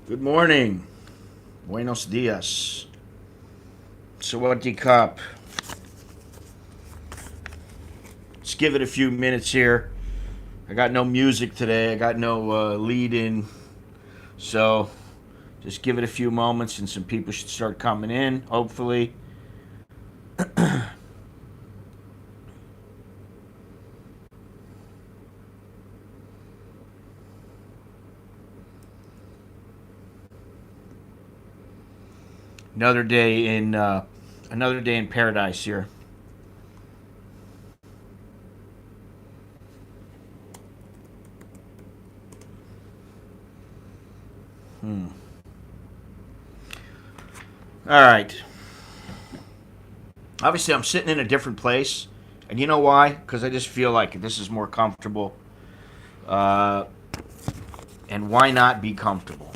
Good morning. Buenos dias. Sawadee Cup. Let's give it a few minutes here. I got no music today. I got no lead in. So just give it a few moments and some people should start coming in, hopefully. Another day in paradise here. All right. Obviously, I'm sitting in a different place. And you know why? Because I just feel like this is more comfortable. Uh, and why not be comfortable?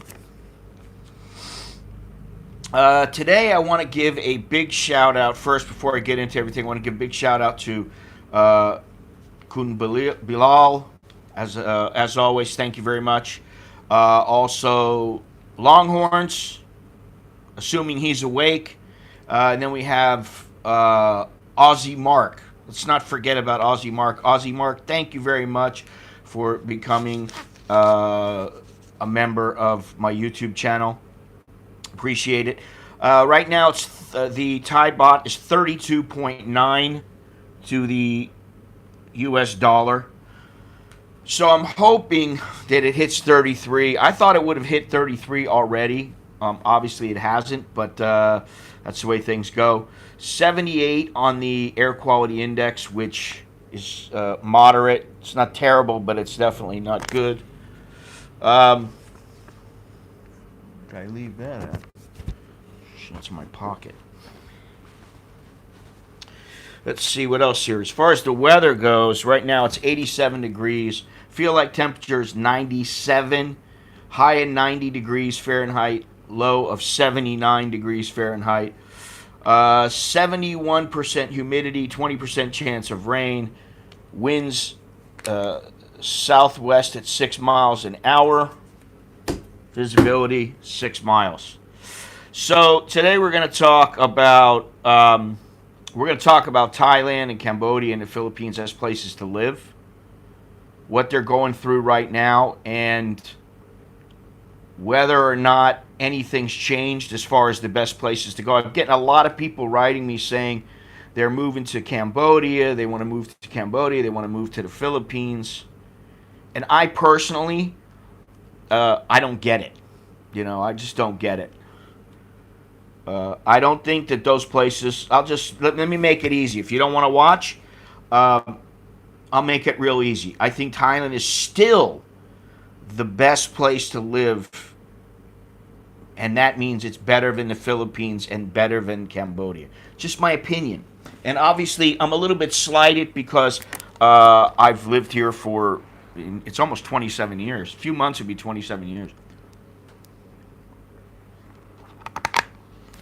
Today, I want to give a big shout out. First, before I get into everything, I want to give a big shout out to uh, Kun Bilal. As always, thank you very much. Also, Longhorns, assuming he's awake. And then we have Aussie Mark. Let's not forget about Aussie Mark. Aussie Mark, thank you very much for becoming a member of my YouTube channel. Appreciate it. Right now, the Thai bot is 32.9 to the U.S. dollar. So I'm hoping that it hits 33. I thought it would have hit 33 already. Obviously, it hasn't, but that's the way things go. 78 on the air quality index, which is moderate. It's not terrible, but it's definitely not good. Um, Did I leave that at? That's in my pocket. Let's see what else here. As far as the weather goes, right now it's 87 degrees. Feel like temperature is 97. High in 90 degrees Fahrenheit. Low of 79 degrees Fahrenheit. 71% humidity, 20% chance of rain. Winds southwest at 6 miles an hour. Visibility 6 miles. So today we're going to talk about Thailand and Cambodia and the Philippines as places to live, what they're going through right now, and whether or not anything's changed as far as the best places to go. I'm getting a lot of people writing me saying they're moving to Cambodia, they want to move to Cambodia, they want to move to the Philippines, and I personally, I don't get it. I just don't get it. I don't think that those places. Let me make it easy. If you don't want to watch, I'll make it real easy. I think Thailand is still the best place to live, and that means it's better than the Philippines and better than Cambodia. Just my opinion. And obviously, I'm a little bit slighted because I've lived here for it's almost 27 years. A few months would be 27 years.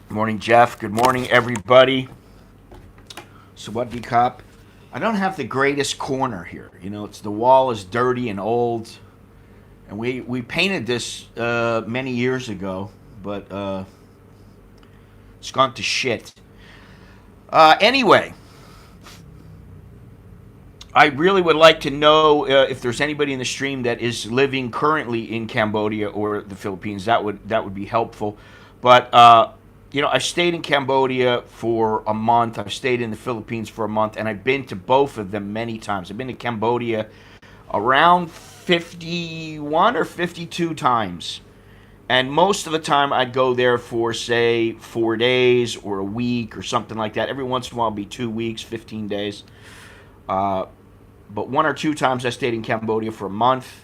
Good morning, Jeff. Good morning, everybody. Sawadee Cup. I don't have the greatest corner here. The wall is dirty and old, and we painted this many years ago, but it's gone to shit. Anyway, I really would like to know if there's anybody in the stream that is living currently in Cambodia or the Philippines. That would be helpful. But I've stayed in Cambodia for a month. I've stayed in the Philippines for a month, and I've been to both of them many times. I've been to Cambodia around 51 or 52 times. And most of the time, I'd go there for, say, 4 days or a week or something like that. Every once in a while, it'd be 2 weeks, 15 days. But one or two times I stayed in Cambodia for a month.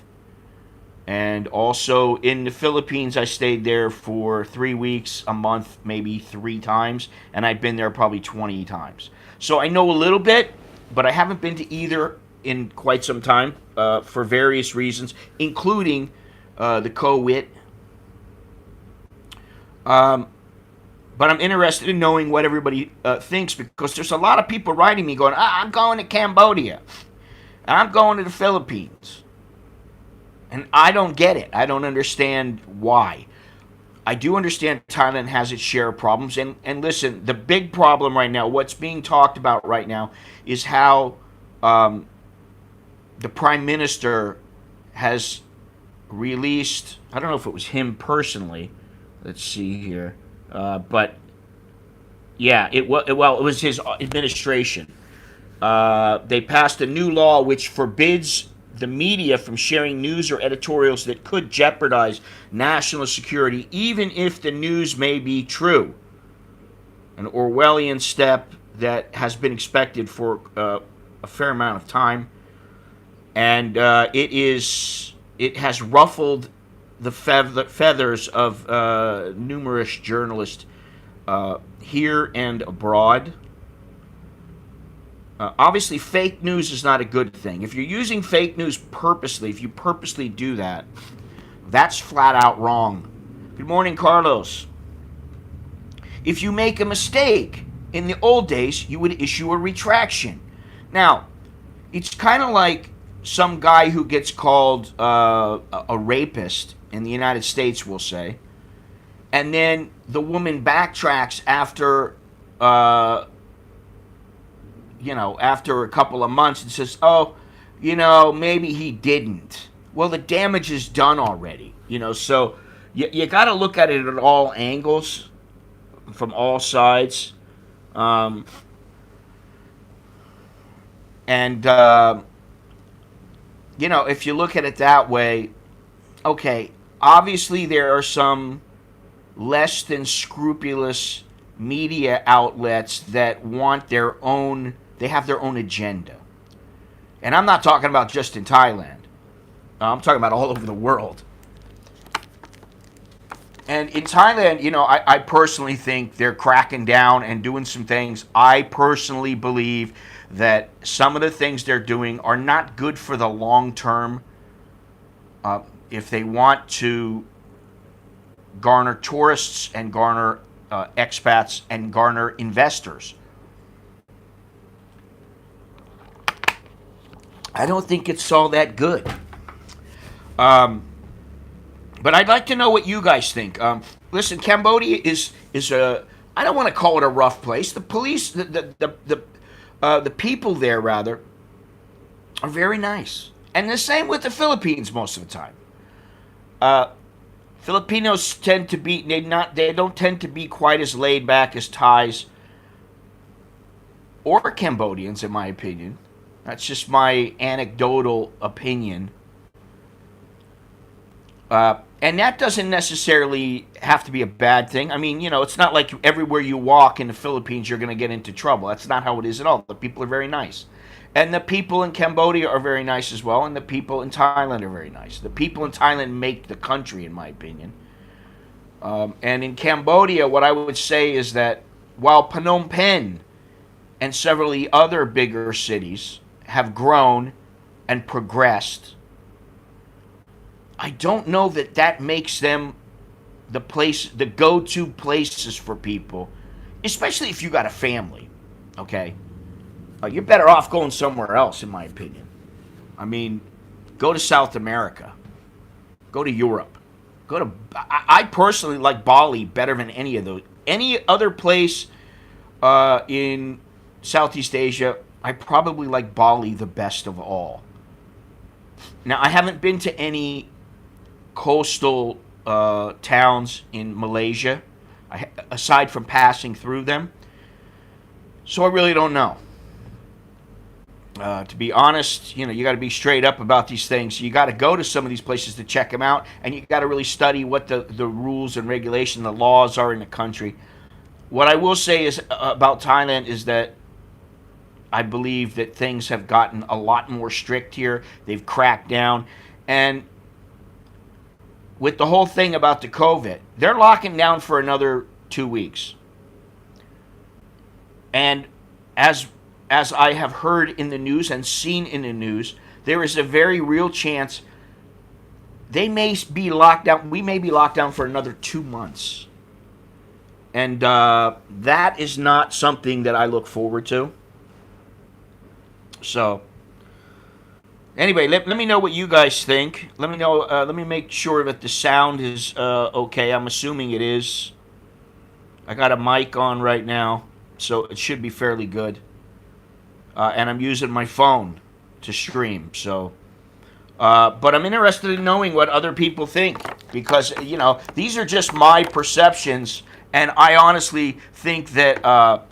And also in the Philippines, I stayed there for 3 weeks, a month, maybe 3 times. And I've been there probably 20 times. So I know a little bit, but I haven't been to either in quite some time for various reasons, including the COVID. But I'm interested in knowing what everybody thinks, because there's a lot of people writing me going, I'm going to Cambodia. And I'm going to the Philippines. And I don't get it. I don't understand why. I do understand Thailand has its share of problems. And listen, the big problem right now, what's being talked about right now, is how um, the prime minister has released, I don't know if it was him personally. Let's see here. But yeah, it was his administration. They passed a new law which forbids the media from sharing news or editorials that could jeopardize national security, even if the news may be true. An Orwellian step that has been expected for a fair amount of time, and it has ruffled the feathers of numerous journalists here and abroad. Obviously, fake news is not a good thing. If you're using fake news purposely, if you purposely do that, that's flat out wrong. Good morning, Carlos. If you make a mistake, in the old days, you would issue a retraction. Now, it's kind of like some guy who gets called a rapist in the United States, we'll say, and then the woman backtracks after after a couple of months and says, oh, maybe he didn't. Well, the damage is done already, so you got to look at it at all angles, from all sides. If you look at it that way, okay, obviously there are some less than scrupulous media outlets that want they have their own agenda. And I'm not talking about just in Thailand. I'm talking about all over the world. And in Thailand, I personally think they're cracking down and doing some things. I personally believe that some of the things they're doing are not good for the long term. If they want to garner tourists and garner expats and garner investors, I don't think it's all that good. But I'd like to know what you guys think. Listen, Cambodia is a, I don't want to call it a rough place. The police, the people there rather, are very nice, and the same with the Philippines most of the time. Filipinos tend to be they don't tend to be quite as laid back as Thais or Cambodians, in my opinion. That's just my anecdotal opinion. And that doesn't necessarily have to be a bad thing. I mean, it's not like everywhere you walk in the Philippines you're going to get into trouble. That's not how it is at all. The people are very nice. And the people in Cambodia are very nice as well. And the people in Thailand are very nice. The people in Thailand make the country, in my opinion. And in Cambodia, what I would say is that while Phnom Penh and several of the other bigger cities have grown and progressed, I don't know that makes them the go-to places for people, especially if you got a family, okay? You're better off going somewhere else, in my opinion. I mean, go to South America. Go to Europe. I personally like Bali better than any of those. Any other place in Southeast Asia, I probably like Bali the best of all. Now, I haven't been to any coastal towns in Malaysia, aside from passing through them. So I really don't know. To be honest, you got to be straight up about these things. You got to go to some of these places to check them out, and you got to really study what the rules and regulation, the laws are in the country. What I will say is about Thailand is that I believe that things have gotten a lot more strict here. They've cracked down, and with the whole thing about the COVID, they're locking down for another 2 weeks. And as I have heard in the news and seen in the news, there is a very real chance they may be locked down. We may be locked down for another 2 months. And that is not something that I look forward to. So, Anyway, let me know what you guys think. Let me know. Let me make sure that the sound is okay. I'm assuming it is. I got a mic on right now, so it should be fairly good. And I'm using my phone to stream. So, but I'm interested in knowing what other people think because these are just my perceptions, and I honestly think that.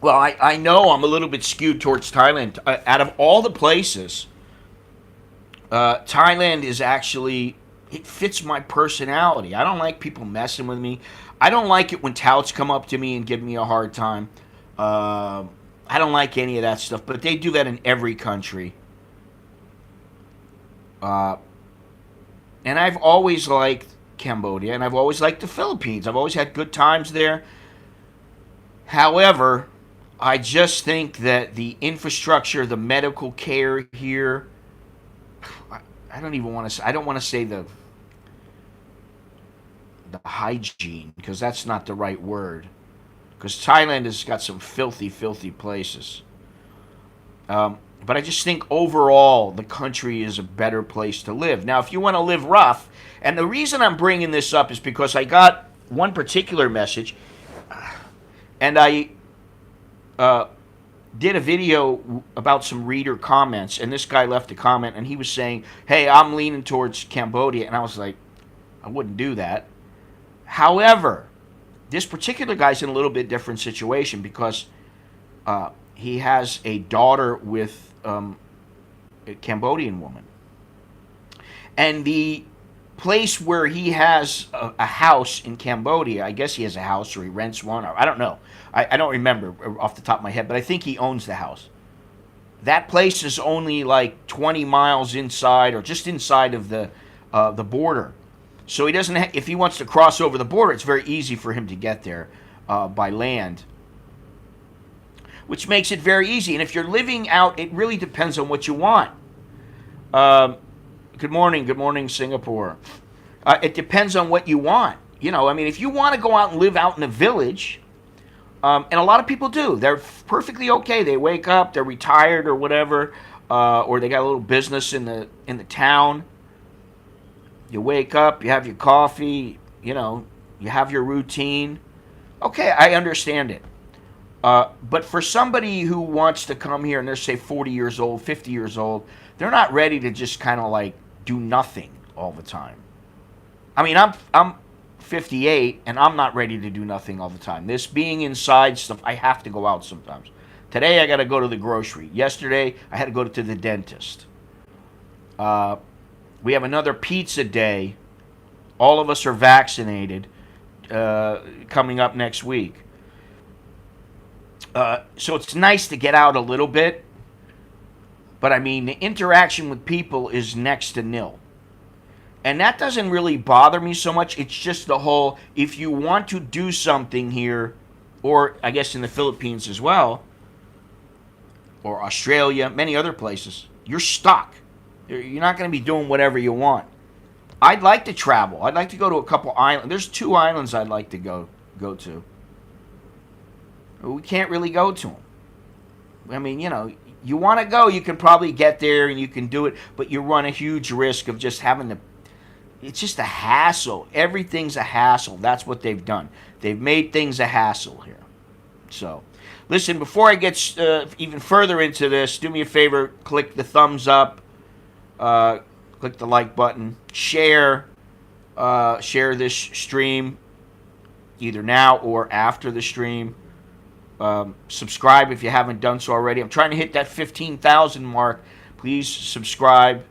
Well, I know I'm a little bit skewed towards Thailand. Out of all the places, Thailand is actually, it fits my personality. I don't like people messing with me. I don't like it when touts come up to me and give me a hard time. I don't like any of that stuff, but they do that in every country. And I've always liked Cambodia, and I've always liked the Philippines. I've always had good times there. However, I just think that the infrastructure, the medical care here, I don't even want to. I don't want to say the hygiene because that's not the right word. Because Thailand has got some filthy, filthy places. But I just think overall the country is a better place to live. Now, if you want to live rough, and the reason I'm bringing this up is because I got one particular message, and I did a video about some reader comments, and this guy left a comment, and he was saying, hey, I'm leaning towards Cambodia, and I was like, I wouldn't do that. However, this particular guy's in a little bit different situation because he has a daughter with a Cambodian woman. And the place where he has a house in Cambodia, I guess he has a house or he rents one, or I don't know. I don't remember off the top of my head, but I think he owns the house. That place is only like 20 miles inside or just inside of the border. So he doesn't if he wants to cross over the border, it's very easy for him to get there by land, which makes it very easy. And if you're living out, it really depends on what you want. Good morning, Singapore. It depends on what you want. I mean, if you want to go out and live out in a village, and a lot of people do, they're perfectly okay. They wake up, they're retired or whatever, or they got a little business in the town. You wake up, you have your coffee, you have your routine. Okay, I understand it. But for somebody who wants to come here and they're, say, 40 years old, 50 years old, they're not ready to just kind of like do nothing all the time. I mean, I'm 58 and I'm not ready to do nothing all the time. This being inside stuff, I have to go out sometimes. Today I got to go to the grocery. Yesterday I had to go to the dentist. We have another pizza day. All of us are vaccinated coming up next week. So it's nice to get out a little bit. But I mean, the interaction with people is next to nil. And that doesn't really bother me so much. It's just the whole, if you want to do something here, or I guess in the Philippines as well, or Australia, many other places, you're stuck. You're not going to be doing whatever you want. I'd like to travel. I'd like to go to a couple islands. There's 2 islands I'd like to go to. We can't really go to them. I mean, you want to go, you can probably get there and you can do it, but you run a huge risk of just having to, it's just a hassle. Everything's a hassle. That's what they've done. They've made things a hassle here. So, listen, before I get even further into this, do me a favor, click the thumbs up, click the like button, share this stream either now or after the stream. Subscribe if you haven't done so already. I'm trying to hit that 15,000 mark. Please subscribe.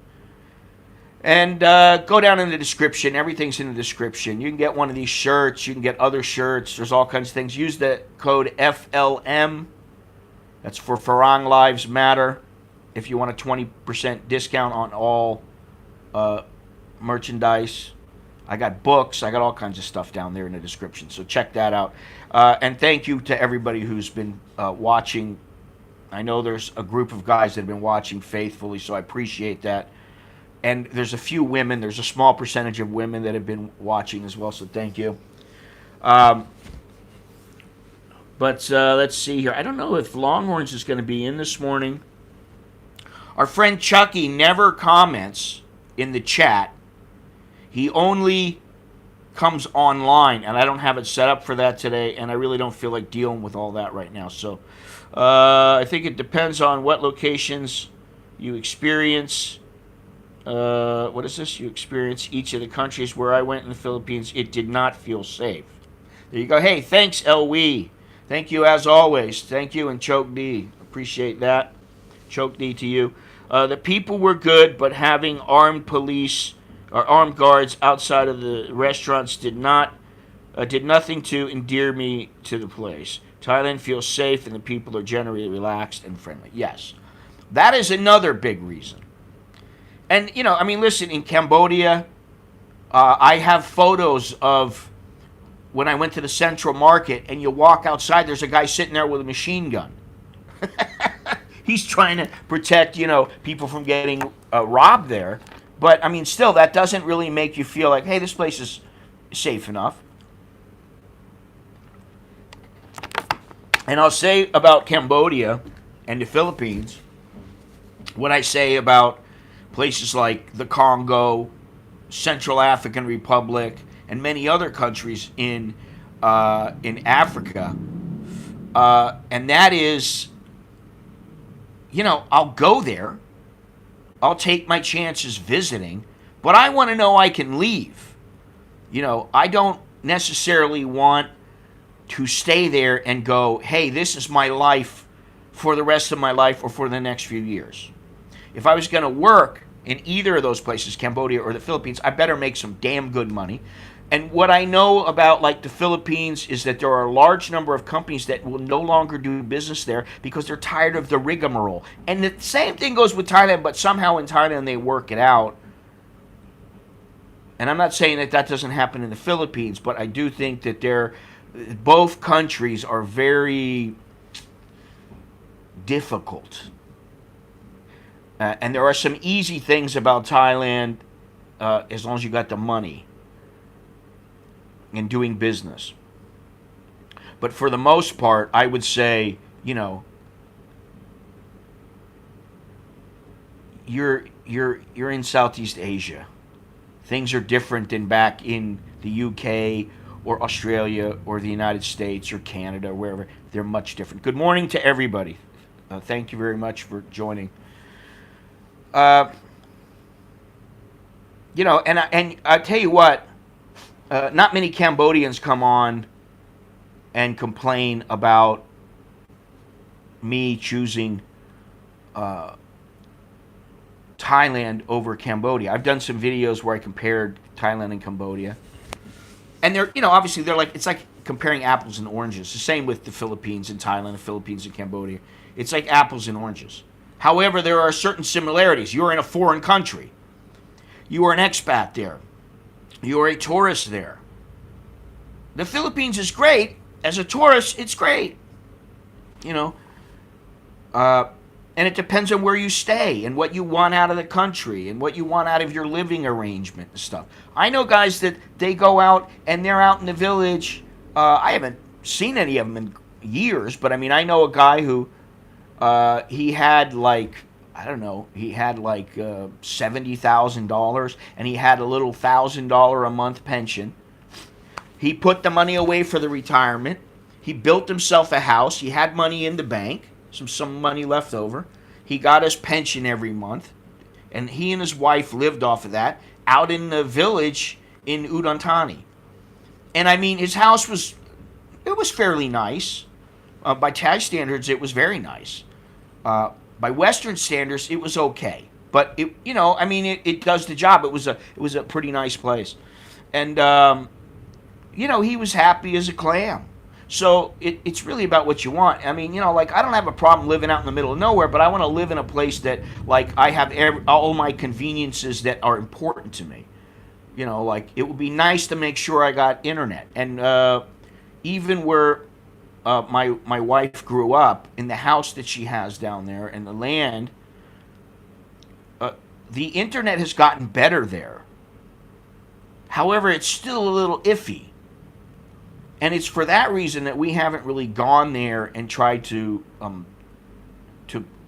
And go down in the description. Everything's in the description. You can get one of these shirts. You can get other shirts. There's all kinds of things. Use the code FLM. That's for Farang Lives Matter. If you want a 20% discount on all merchandise. I got books. I got all kinds of stuff down there in the description. So check that out. And thank you to everybody who's been watching. I know there's a group of guys that have been watching faithfully, so I appreciate that. And there's a few women. There's a small percentage of women that have been watching as well, so thank you. But But let's see here. I don't know if Longhorns is going to be in this morning. Our friend Chucky never comments in the chat. He only comes online, and I don't have it set up for that today, and I really don't feel like dealing with all that right now. So I think it depends on what locations you experience. What is this? You experience each of the countries. Where I went in the Philippines, it did not feel safe. There you go. Hey, thanks, Elwee. Thank you as always. Thank you, and Choke D. Appreciate that. Choke D to you. The people were good, but having armed police or armed guards outside of the restaurants did nothing to endear me to the place. Thailand feels safe, and the people are generally relaxed and friendly. Yes, that is another big reason. And I mean, listen, in Cambodia, I have photos of when I went to the Central Market, and you walk outside, there's a guy sitting there with a machine gun. He's trying to protect, people from getting robbed there. But, I mean, still, that doesn't really make you feel like, hey, this place is safe enough. And I'll say about Cambodia and the Philippines what I say about places like the Congo, Central African Republic, and many other countries in Africa. And that is, I'll go there. I'll take my chances visiting, but I want to know I can leave. I don't necessarily want to stay there and go, hey, this is my life for the rest of my life or for the next few years. If I was going to work in either of those places, Cambodia or the Philippines, I better make some damn good money. And what I know about the Philippines is that there are a large number of companies that will no longer do business there because they're tired of the rigmarole. And the same thing goes with Thailand, but somehow in Thailand they work it out. And I'm not saying that doesn't happen in the Philippines, but I do think that both countries are very difficult. And there are some easy things about Thailand as long as you got the money and doing business. But for the most part, I would say, you're in Southeast Asia. Things are different than back in the UK or Australia or the United States or Canada or wherever. They're much different. Good morning to everybody. Thank you very much for joining. And I tell you what, not many Cambodians come on and complain about me choosing Thailand over Cambodia. I've done some videos where I compared Thailand and Cambodia. And they're, obviously it's like comparing apples and oranges. The same with the Philippines and Thailand, the Philippines and Cambodia. It's like apples and oranges. However, there are certain similarities. You're in a foreign country. You are an expat there. You are a tourist there. The Philippines is great. As a tourist, it's great. And it depends on where you stay and what you want out of the country and what you want out of your living arrangement and stuff. I know guys that they go out and they're out in the village. I haven't seen any of them in years, but I mean, I know a guy who he had $70,000 and he had a little $1,000 a month pension. He put the money away for the retirement. He built himself a house. He had money in the bank, some money left over. He got his pension every month, and he and his wife lived off of that out in the village in Udon Thani. And I mean, his house was fairly nice. By Thai standards, it was very nice. By Western standards, it was okay. But it does the job. It was a pretty nice place, and he was happy as a clam. So it's really about what you want. I mean, I don't have a problem living out in the middle of nowhere, but I want to live in a place that, I have all my conveniences that are important to me. It would be nice to make sure I got internet. And even where my wife grew up, in the house that she has down there and the land, the internet has gotten better there. However, it's still a little iffy. And it's for that reason that we haven't really gone there and tried to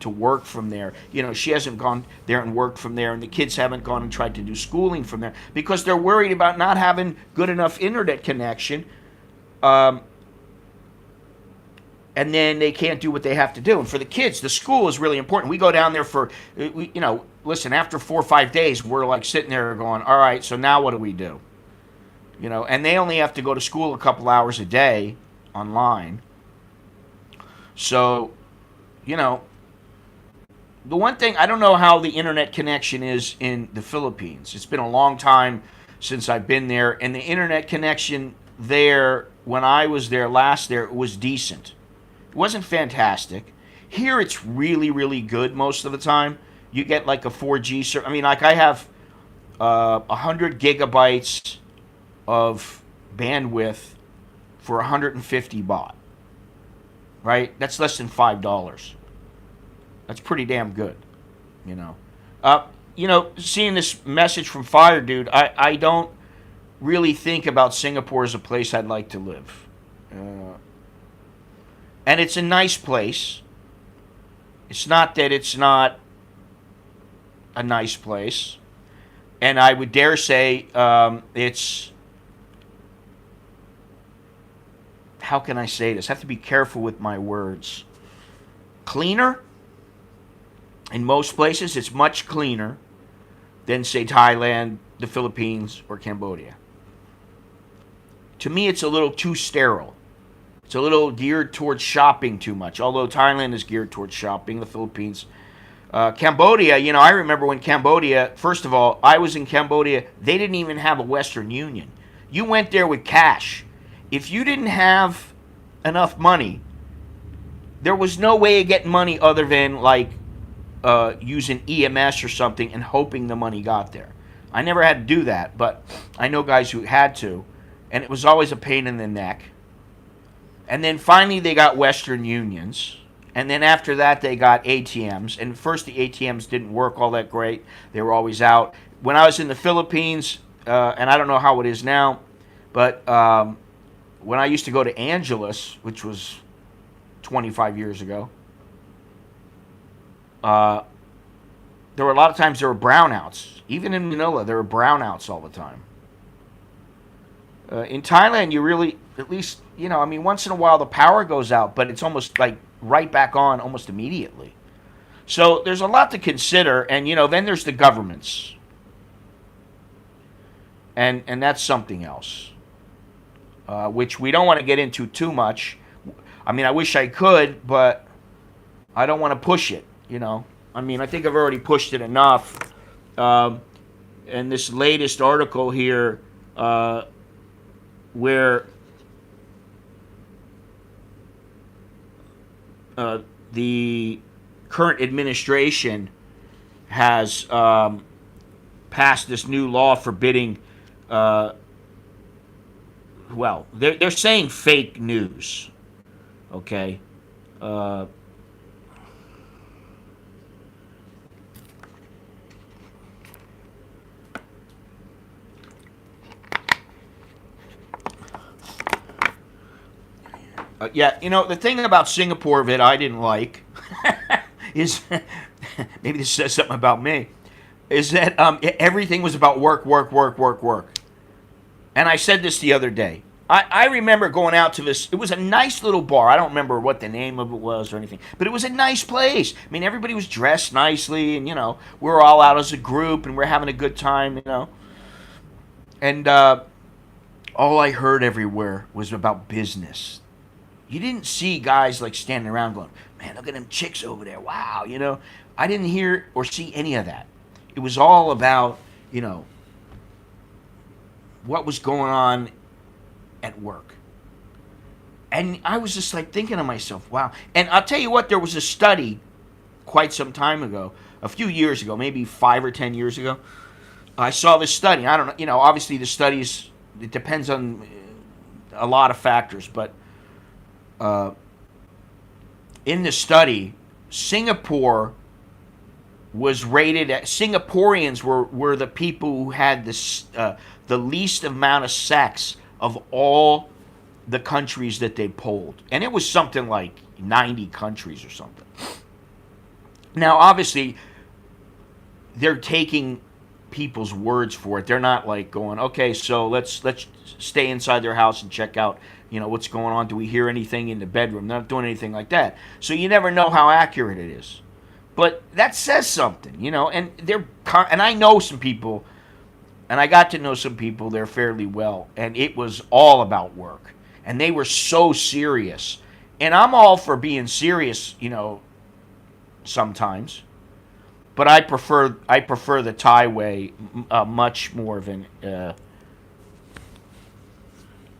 work from there. You know, she hasn't gone there and worked from there, and the kids haven't gone and tried to do schooling from there because they're worried about not having good enough internet connection, and then they can't do what they have to do. And for the kids, the school is really important. We go down there for, listen, after 4 or 5 days, we're like sitting there going, all right, so now what do we do? You know, and they only have to go to school a couple hours a day online. So, you know, the one thing, I don't know how the internet connection is in the Philippines. It's been a long time since I've been there, and the internet connection there, when I was there last there, it was decent. It wasn't fantastic. Here it's really, really good most of the time. You get like a 4G service. I mean, like I have 100 gigabytes of bandwidth for 150 baht. Right? That's less than $5. That's pretty damn good, you know. Seeing this message from Fire Dude, I don't really think about Singapore as a place I'd like to live. And it's a nice place. It's not that it's not a nice place. And I would dare say it's... How can I say this? I have to be careful with my words. Cleaner? In most places, it's much cleaner than, say, Thailand, the Philippines, or Cambodia. To me, it's a little too sterile. It's a little geared towards shopping too much, although Thailand is geared towards shopping, the Philippines. Cambodia, you know, I remember when Cambodia, first of all, I was in Cambodia, they didn't even have a Western Union. You went there with cash. If you didn't have enough money, there was no way of getting money other than, like, using EMS or something and hoping the money got there. I never had to do that, but I know guys who had to, and it was always a pain in the neck. And then finally they got Western Unions, and then after that they got ATMs, and first the ATMs didn't work all that great. They were always out. When I was in the Philippines, and I don't know how it is now, but when I used to go to Angeles, which was 25 years ago, there were a lot of times there were brownouts. Even in Manila, there were brownouts all the time. In Thailand, you really, at least, you know, I mean, once in a while the power goes out, but it's almost like right back on almost immediately. So there's a lot to consider, and, you know, then there's the governments. And that's something else, which we don't want to get into too much. I mean, I wish I could, but I don't want to push it. You know, I mean, I think I've already pushed it enough. And this latest article here, where the current administration has passed this new law forbidding, well, they're saying fake news, okay? Yeah, you know, the thing about Singapore that I didn't like is, maybe this says something about me, is that everything was about work, work, work, work, work. And I said this the other day. I remember going out to this, it was a nice little bar. I don't remember what the name of it was or anything, but it was a nice place. I mean, everybody was dressed nicely, and, you know, we were all out as a group, and we're having a good time, you know. And all I heard everywhere was about business. You didn't see guys like standing around going, man, look at them chicks over there. Wow, you know. I didn't hear or see any of that. It was all about, you know, what was going on at work. And I was just like thinking to myself, wow. And I'll tell you what, there was a study quite some time ago, a few years ago, maybe 5 or 10 years ago. I saw this study. I don't know, you know, obviously the studies, it depends on a lot of factors, but in the study, Singapore was rated at, Singaporeans were the people who had this, the least amount of sex of all the countries that they polled. And it was something like 90 countries or something. Now, obviously, they're taking people's words for it. They're not like going, okay, so let's stay inside their house and check out, what's going on. Do we hear anything in the bedroom? They're not doing anything like that. So you never know how accurate it is. But that says something, and and I know some people, and I got to know some people there fairly well, and it was all about work. And they were so serious. And I'm all for being serious, sometimes. But I prefer the Thai way much more than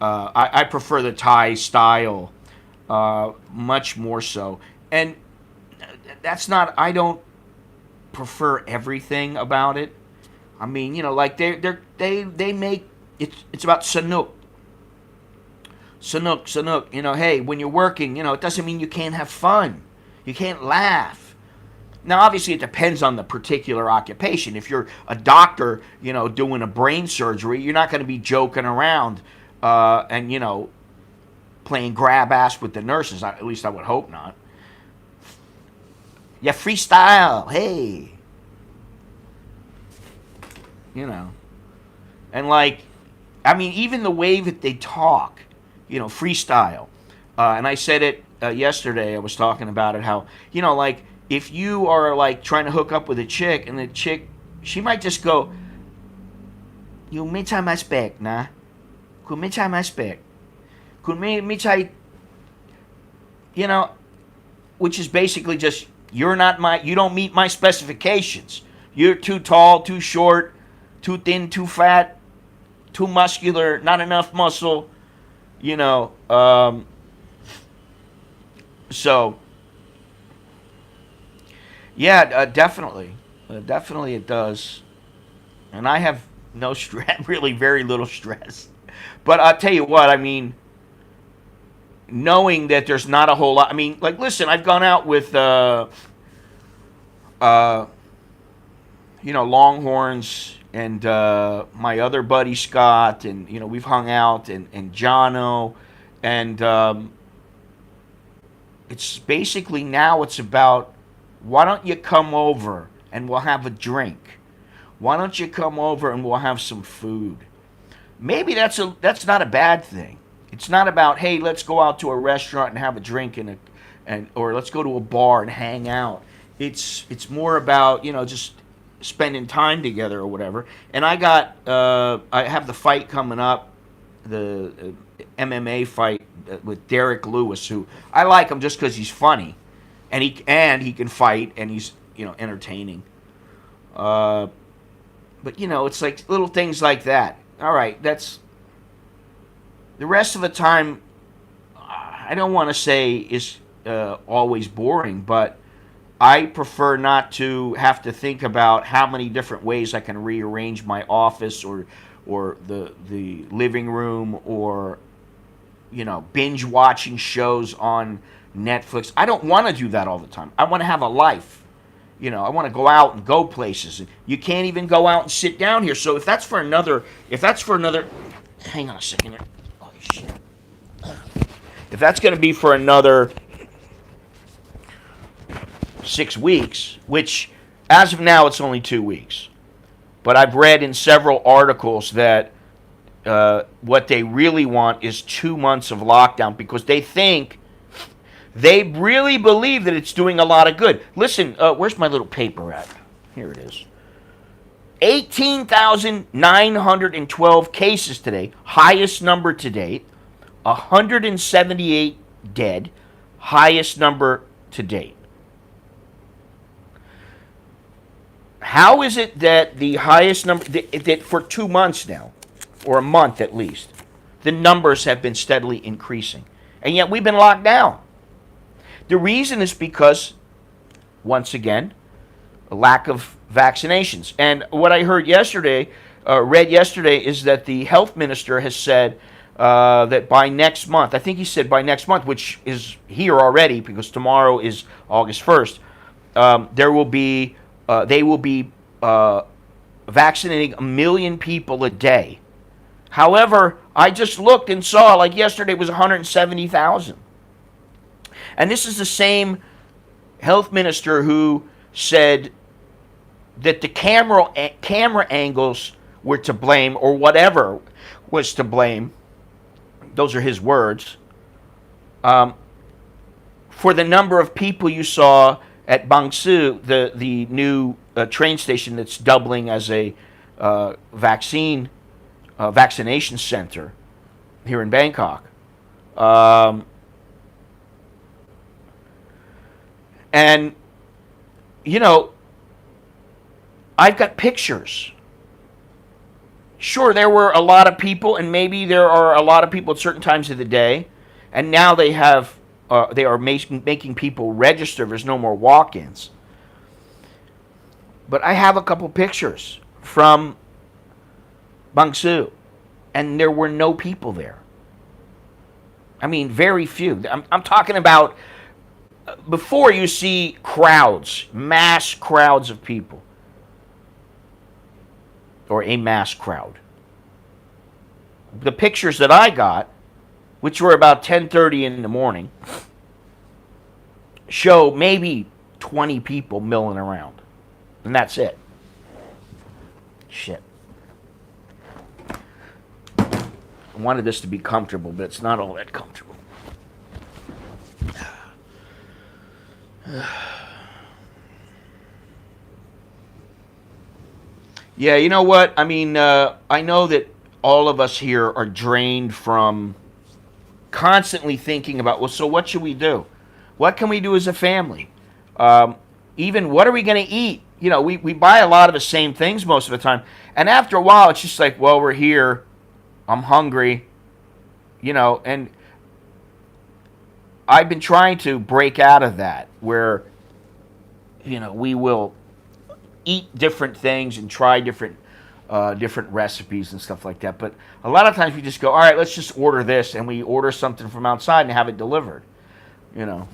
I prefer the Thai style much more so. And that's not, I don't prefer everything about it. I mean, like they make it's about sanuk. Sanuk. Hey, when you're working, it doesn't mean you can't have fun. You can't laugh. Now, obviously, it depends on the particular occupation. If you're a doctor, doing a brain surgery, you're not going to be joking around and, playing grab ass with the nurses. At least I would hope not. Yeah, freestyle. Hey. And even the way that they talk, freestyle. And I said it yesterday. I was talking about it, how, if you are trying to hook up with a chick, and the chick, she might just go, "You me chai my spec, nah? Kun me chai my spec? Kun me chai?" Which is basically just, you don't meet my specifications. You're too tall, too short, too thin, too fat, too muscular, not enough muscle. So. Yeah, definitely. Definitely it does. And I have no stress, really very little stress. But I'll tell you what, knowing that there's not a whole lot, listen, I've gone out with, Longhorns and my other buddy Scott, and, we've hung out, and Jono, and it's basically now it's about, why don't you come over and we'll have a drink? Why don't you come over and we'll have some food? Maybe that's not a bad thing. It's not about, hey, let's go out to a restaurant and have a drink or let's go to a bar and hang out. It's more about, just spending time together or whatever. And I have the fight coming up, the MMA fight with Derek Lewis, who I like him just because he's funny. And he can fight, and he's entertaining. But it's like little things like that. All right, that's the rest of the time. I don't want to say is always boring, but I prefer not to have to think about how many different ways I can rearrange my office or the living room, or binge watching shows on Netflix. I don't want to do that all the time. I want to have a life. I want to go out and go places. You can't even go out and sit down here. So if that's for another, hang on a second here. Oh shit. If that's going to be for another 6 weeks, which as of now it's only 2 weeks, but I've read in several articles that what they really want is 2 months of lockdown, because they really believe that it's doing a lot of good. Listen, where's my little paper at? Here it is. 18,912 cases today, highest number to date. 178 dead, highest number to date. How is it that the highest number, that for 2 months now, or a month at least, the numbers have been steadily increasing, and yet we've been locked down? The reason is because, once again, a lack of vaccinations. And what I read yesterday, is that the health minister has said that by next month, I think he said by next month, which is here already because tomorrow is August 1st, they will be vaccinating 1 million people a day. However, I just looked and saw, like yesterday was 170,000. And this is the same health minister who said that the camera angles were to blame, or whatever was to blame. Those are his words. For the number of people you saw at Bangsu, the new train station that's doubling as a vaccination center here in Bangkok. And, you know, I've got pictures. Sure, there were a lot of people, and maybe there are a lot of people at certain times of the day, and now they are making people register. There's no more walk-ins. But I have a couple pictures from Bangsu, and there were no people there. I mean, very few. I'm talking about before you see crowds, mass crowds of people, or a mass crowd. The pictures that I got, which were about 10:30 in the morning, show maybe 20 people milling around. And that's it. Shit. I wanted this to be comfortable, but it's not all that comfortable. Yeah, you know what? I mean, I know that all of us here are drained from constantly thinking about, well, so what should we do? What can we do as a family? Even what are we going to eat? You know, we buy a lot of the same things most of the time. And after a while, it's just like, well, we're here. I'm hungry. You know, and I've been trying to break out of that where, you know, we will eat different things and try different recipes and stuff like that. But a lot of times we just go, all right, let's just order this, and we order something from outside and have it delivered, you know.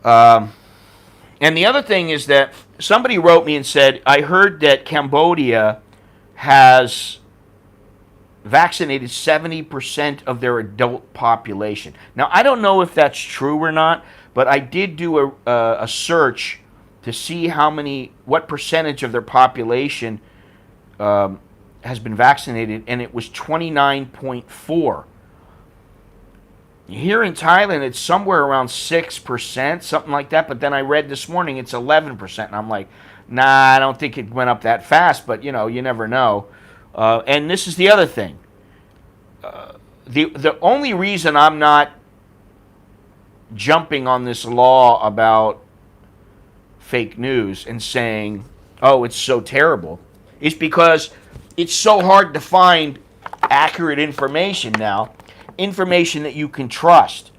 And the other thing is that somebody wrote me and said, I heard that Cambodia has vaccinated 70% of their adult population. Now, I don't know if that's true or not, but I did do a search to see what percentage of their population has been vaccinated, and it was 29.4. Here in Thailand, it's somewhere around 6%, something like that, but then I read this morning it's 11%, and I'm like, nah, I don't think it went up that fast, but, you know, you never know. And this is the other thing. The only reason I'm not jumping on this law about fake news and saying, oh, it's so terrible, is because it's so hard to find accurate information now, information that you can trust.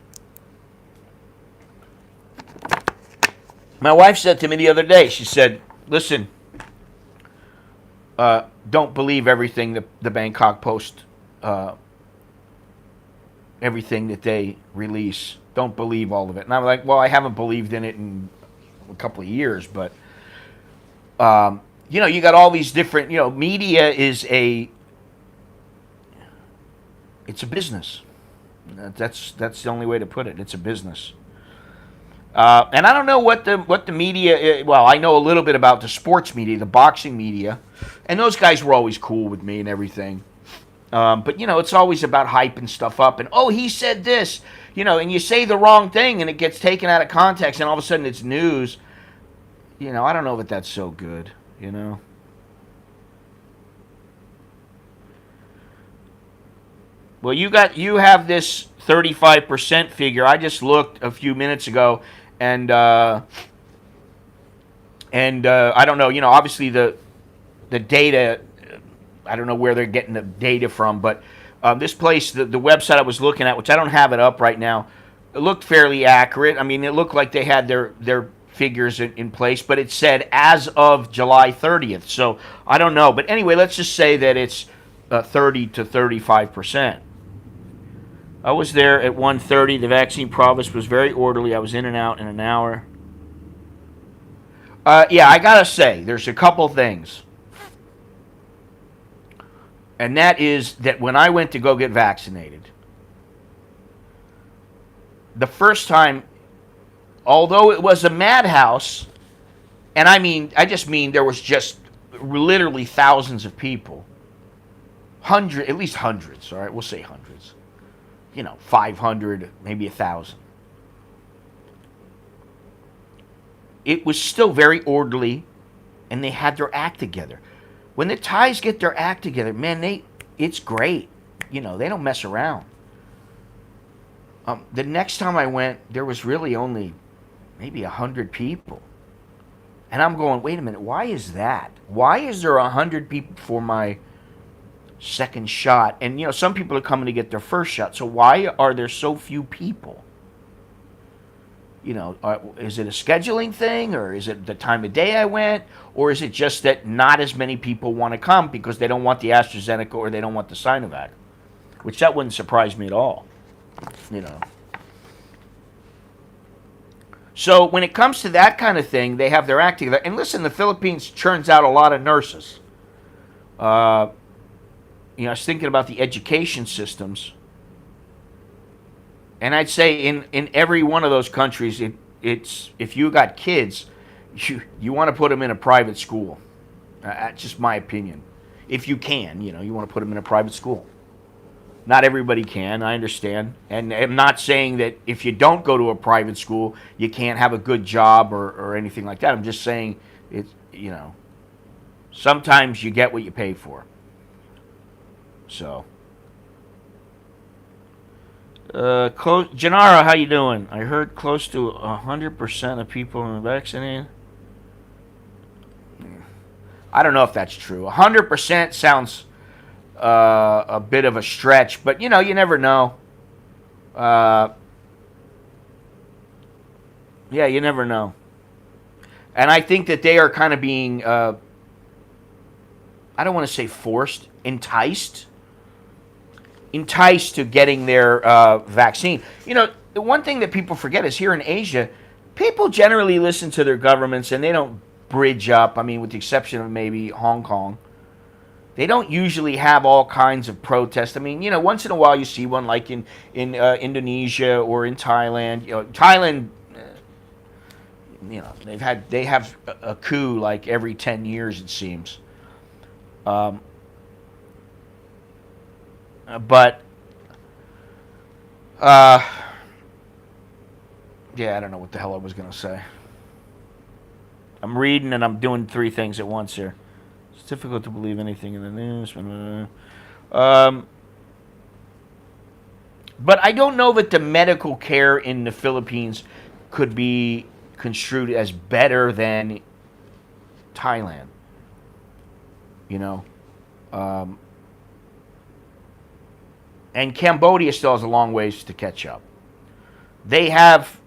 My wife said to me the other day, she said, listen, don't believe everything the Bangkok Post, everything that they release. Don't believe all of it. And I'm like, well, I haven't believed in it in a couple of years, but you know, you got all these different, you know, media is it's a business. That's the only way to put it. It's a business. And I don't know what the media, well, I know a little bit about the sports media, the boxing media, and those guys were always cool with me and everything. But, you know, it's always about hyping stuff up and, oh, he said this, you know, and you say the wrong thing and it gets taken out of context and all of a sudden it's news. You know, I don't know that that's so good, you know. Well, you have this 35% figure. I just looked a few minutes ago, and I don't know. You know, obviously the data. I don't know where they're getting the data from, but this place, the website I was looking at, which I don't have it up right now, it looked fairly accurate. I mean, it looked like they had their figures in place, but it said as of July 30th. So I don't know, but anyway, let's just say that it's 30 to 35%. I was there at 1:30. The vaccine province was very orderly. I was in and out in an hour. Yeah, I gotta say, there's a couple things. And that is that when I went to go get vaccinated, the first time, although it was a madhouse, and I just mean there was just literally thousands of people, at least hundreds, all right, we'll say hundreds, 500, maybe 1,000. It was still very orderly, and they had their act together. When the Thais get their act together, man, it's great. They don't mess around. The next time I went, there was really only maybe 100 people. And I'm going, wait a minute, why is that? Why is there 100 people for my second shot? And, some people are coming to get their first shot. So why are there so few people? Is it a scheduling thing, or is it the time of day I went, or is it just that not as many people want to come because they don't want the AstraZeneca or they don't want the Sinovac? Which that wouldn't surprise me at all. So when it comes to that kind of thing, they have their act together. And listen, the Philippines churns out a lot of nurses. I was thinking about the education systems. And I'd say in every one of those countries, it's if you got kids, you want to put them in a private school. That's just my opinion. If you can, you want to put them in a private school. Not everybody can, I understand. And I'm not saying that if you don't go to a private school, you can't have a good job or anything like that. I'm just saying, sometimes you get what you pay for. So. Janara, how you doing? I heard close to 100% of people are vaccinated. I don't know if that's true. 100% sounds a bit of a stretch, but you never know. Yeah, you never know. And I think that they are kind of being, I don't want to say forced, enticed to getting their vaccine. The one thing that people forget is here in Asia, people generally listen to their governments and they don't bridge up. With the exception of maybe Hong Kong. They don't usually have all kinds of protests. Once in a while you see one, like in Indonesia or in Thailand. Thailand, they have a coup like every 10 years, it seems. But yeah, I don't know what the hell I was going to say. I'm reading and I'm doing three things at once here. It's difficult to believe anything in the news. But I don't know that the medical care in the Philippines could be construed as better than Thailand. And Cambodia still has a long ways to catch up. They have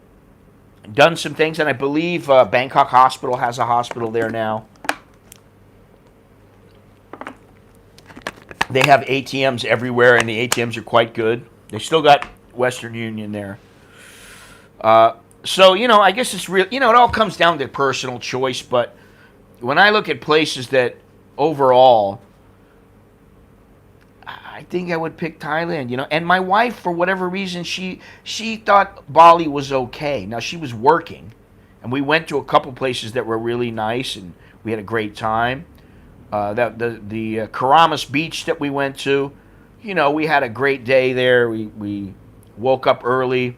done some things, and I believe Bangkok Hospital has a hospital there now. They have ATMs everywhere, and the ATMs are quite good. They still got Western Union there. So, I guess it's real. It all comes down to personal choice, but when I look at places that overall, I think I would pick Thailand, And my wife, for whatever reason, she thought Bali was okay. Now, she was working, and we went to a couple places that were really nice, and we had a great time. The Karamas Beach that we went to, we had a great day there. We woke up early,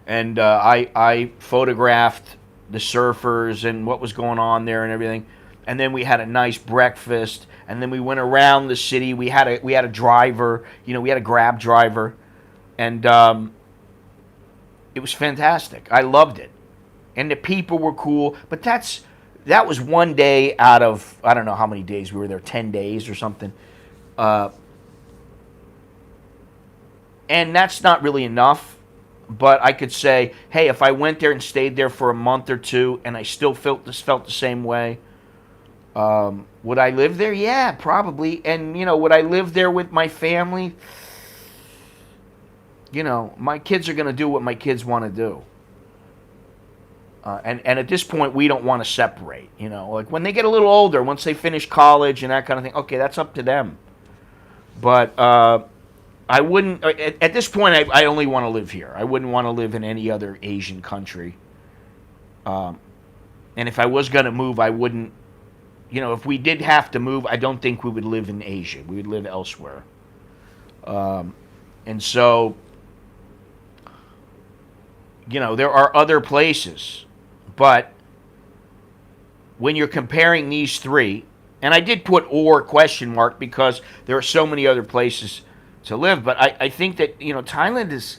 and I photographed the surfers and what was going on there and everything. And then we had a nice breakfast, and then we went around the city. We had a driver, we had a Grab driver, and it was fantastic. I loved it, and the people were cool. But that was one day out of, I don't know how many days we were there, 10 days or something. And that's not really enough. But I could say, hey, if I went there and stayed there for a month or two, and I still felt the same way. Would I live there? Yeah, probably. And, would I live there with my family? My kids are going to do what my kids want to do. And at this point, we don't want to separate, Like when they get a little older, once they finish college and that kind of thing, okay, that's up to them. But I wouldn't, at this point, I only want to live here. I wouldn't want to live in any other Asian country. Um, and if I was going to move, I wouldn't, if we did have to move, I don't think we would live in Asia. We would live elsewhere. Um, and so, there are other places. But when you're comparing these three, and I did put or question mark because there are so many other places to live, but I think that, Thailand is,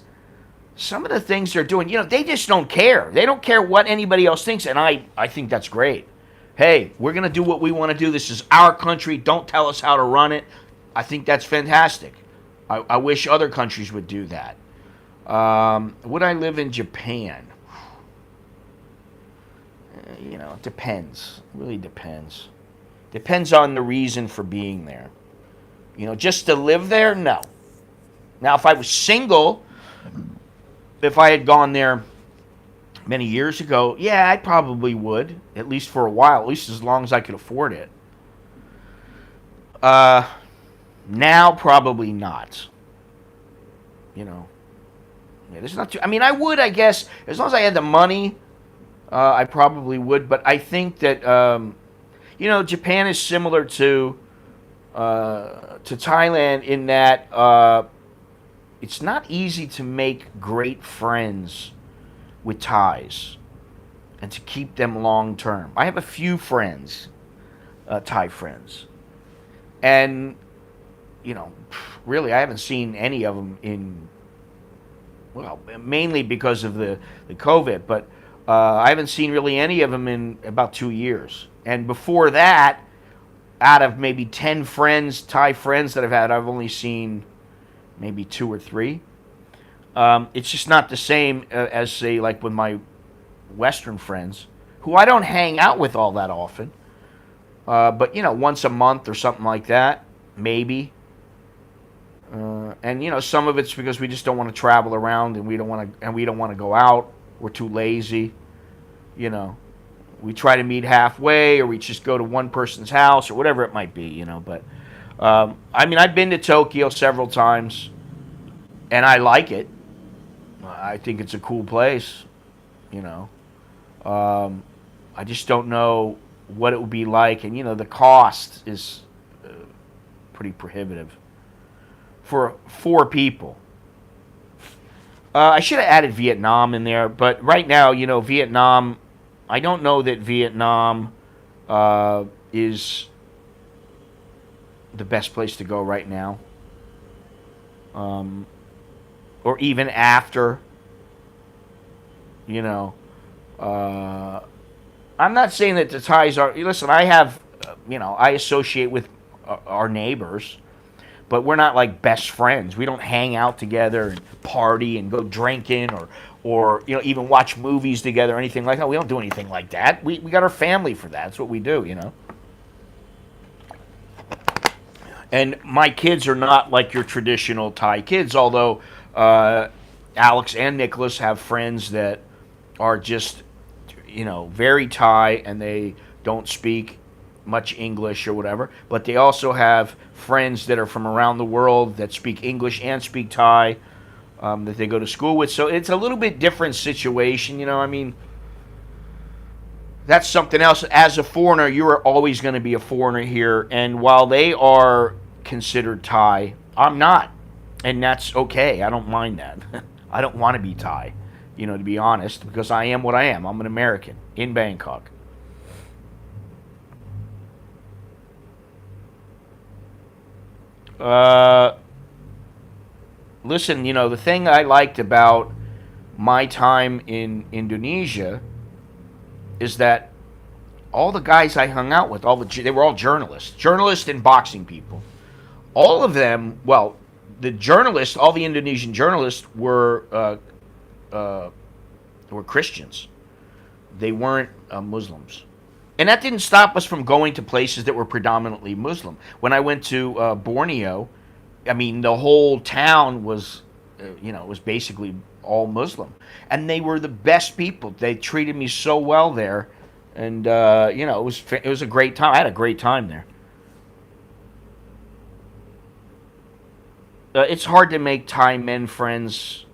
some of the things they're doing, they just don't care. They don't care what anybody else thinks, and I think that's great. Hey, we're going to do what we want to do. This is our country. Don't tell us how to run it. I think that's fantastic. I wish other countries would do that. Would I live in Japan? It depends. It really depends. Depends on the reason for being there. Just to live there? No. Now, if I was single, if I had gone there many years ago, yeah, I probably would, at least for a while, at least as long as I could afford it. Now, probably not. There's not too. I mean, I would, I guess, as long as I had the money, I probably would. But I think that Japan is similar to Thailand in that it's not easy to make great friends with Thais and to keep them long term. I have a few friends, Thai friends, and really, I haven't seen any of them mainly because of the COVID, but I haven't seen really any of them in about 2 years. And before that, out of maybe 10 friends, Thai friends that I've had, I've only seen maybe 2 or 3. It's just not the same as, say, like with my Western friends, who I don't hang out with all that often. But, once a month or something like that, maybe. And some of it's because we just don't want to travel around, and we don't want to go out. We're too lazy. We try to meet halfway, or we just go to one person's house, or whatever it might be. But I've been to Tokyo several times, and I like it. I think it's a cool place. I just don't know what it would be like, and the cost is pretty prohibitive for 4 people. I should have added Vietnam in there, but right now, Vietnam, I don't know that Vietnam is the best place to go right now. Or even after, I'm not saying that the Thais are, listen, I have, I associate with our neighbors, but we're not like best friends. We don't hang out together and party and go drinking or even watch movies together or anything like that. We don't do anything like that. We got our family for that. That's what we do, And my kids are not like your traditional Thai kids, although Alex and Nicholas have friends that are just, very Thai, and they don't speak much English or whatever, but they also have friends that are from around the world that speak English and speak Thai, that they go to school with. So it's a little bit different situation, that's something else. As a foreigner, you are always going to be a foreigner here, and while they are considered Thai, I'm not, and that's okay. I don't mind that. I don't want to be Thai, to be honest, because I am what I am. I'm an American in Bangkok. Listen, the thing I liked about my time in Indonesia is that all the guys I hung out with, they were all journalists and boxing people. All of them, well, all the Indonesian journalists were Christians. They weren't Muslims. And that didn't stop us from going to places that were predominantly Muslim. When I went to Borneo, the whole town was, was basically all Muslim. And they were the best people. They treated me so well there. And, it was a great time. I had a great time there. it's hard to make Thai men friends,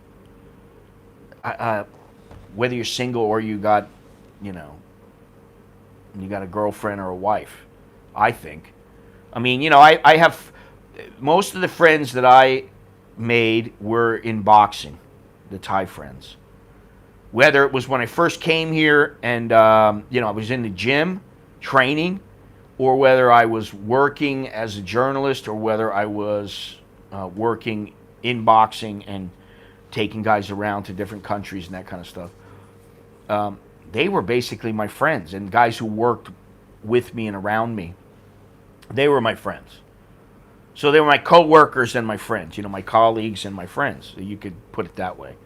whether you're single or you got, you know, you got a girlfriend or a wife. I think. I mean, you know, I have most of the friends that I made were in boxing, the Thai friends. Whether it was when I first came here and you know, I was in the gym training, or whether I was working as a journalist, or whether I was working in boxing and taking guys around to different countries and that kind of stuff. They were basically my friends, and guys who worked with me and around me. They were my friends. So they were my co-workers and my friends, you know, my colleagues and my friends. You could put it that way.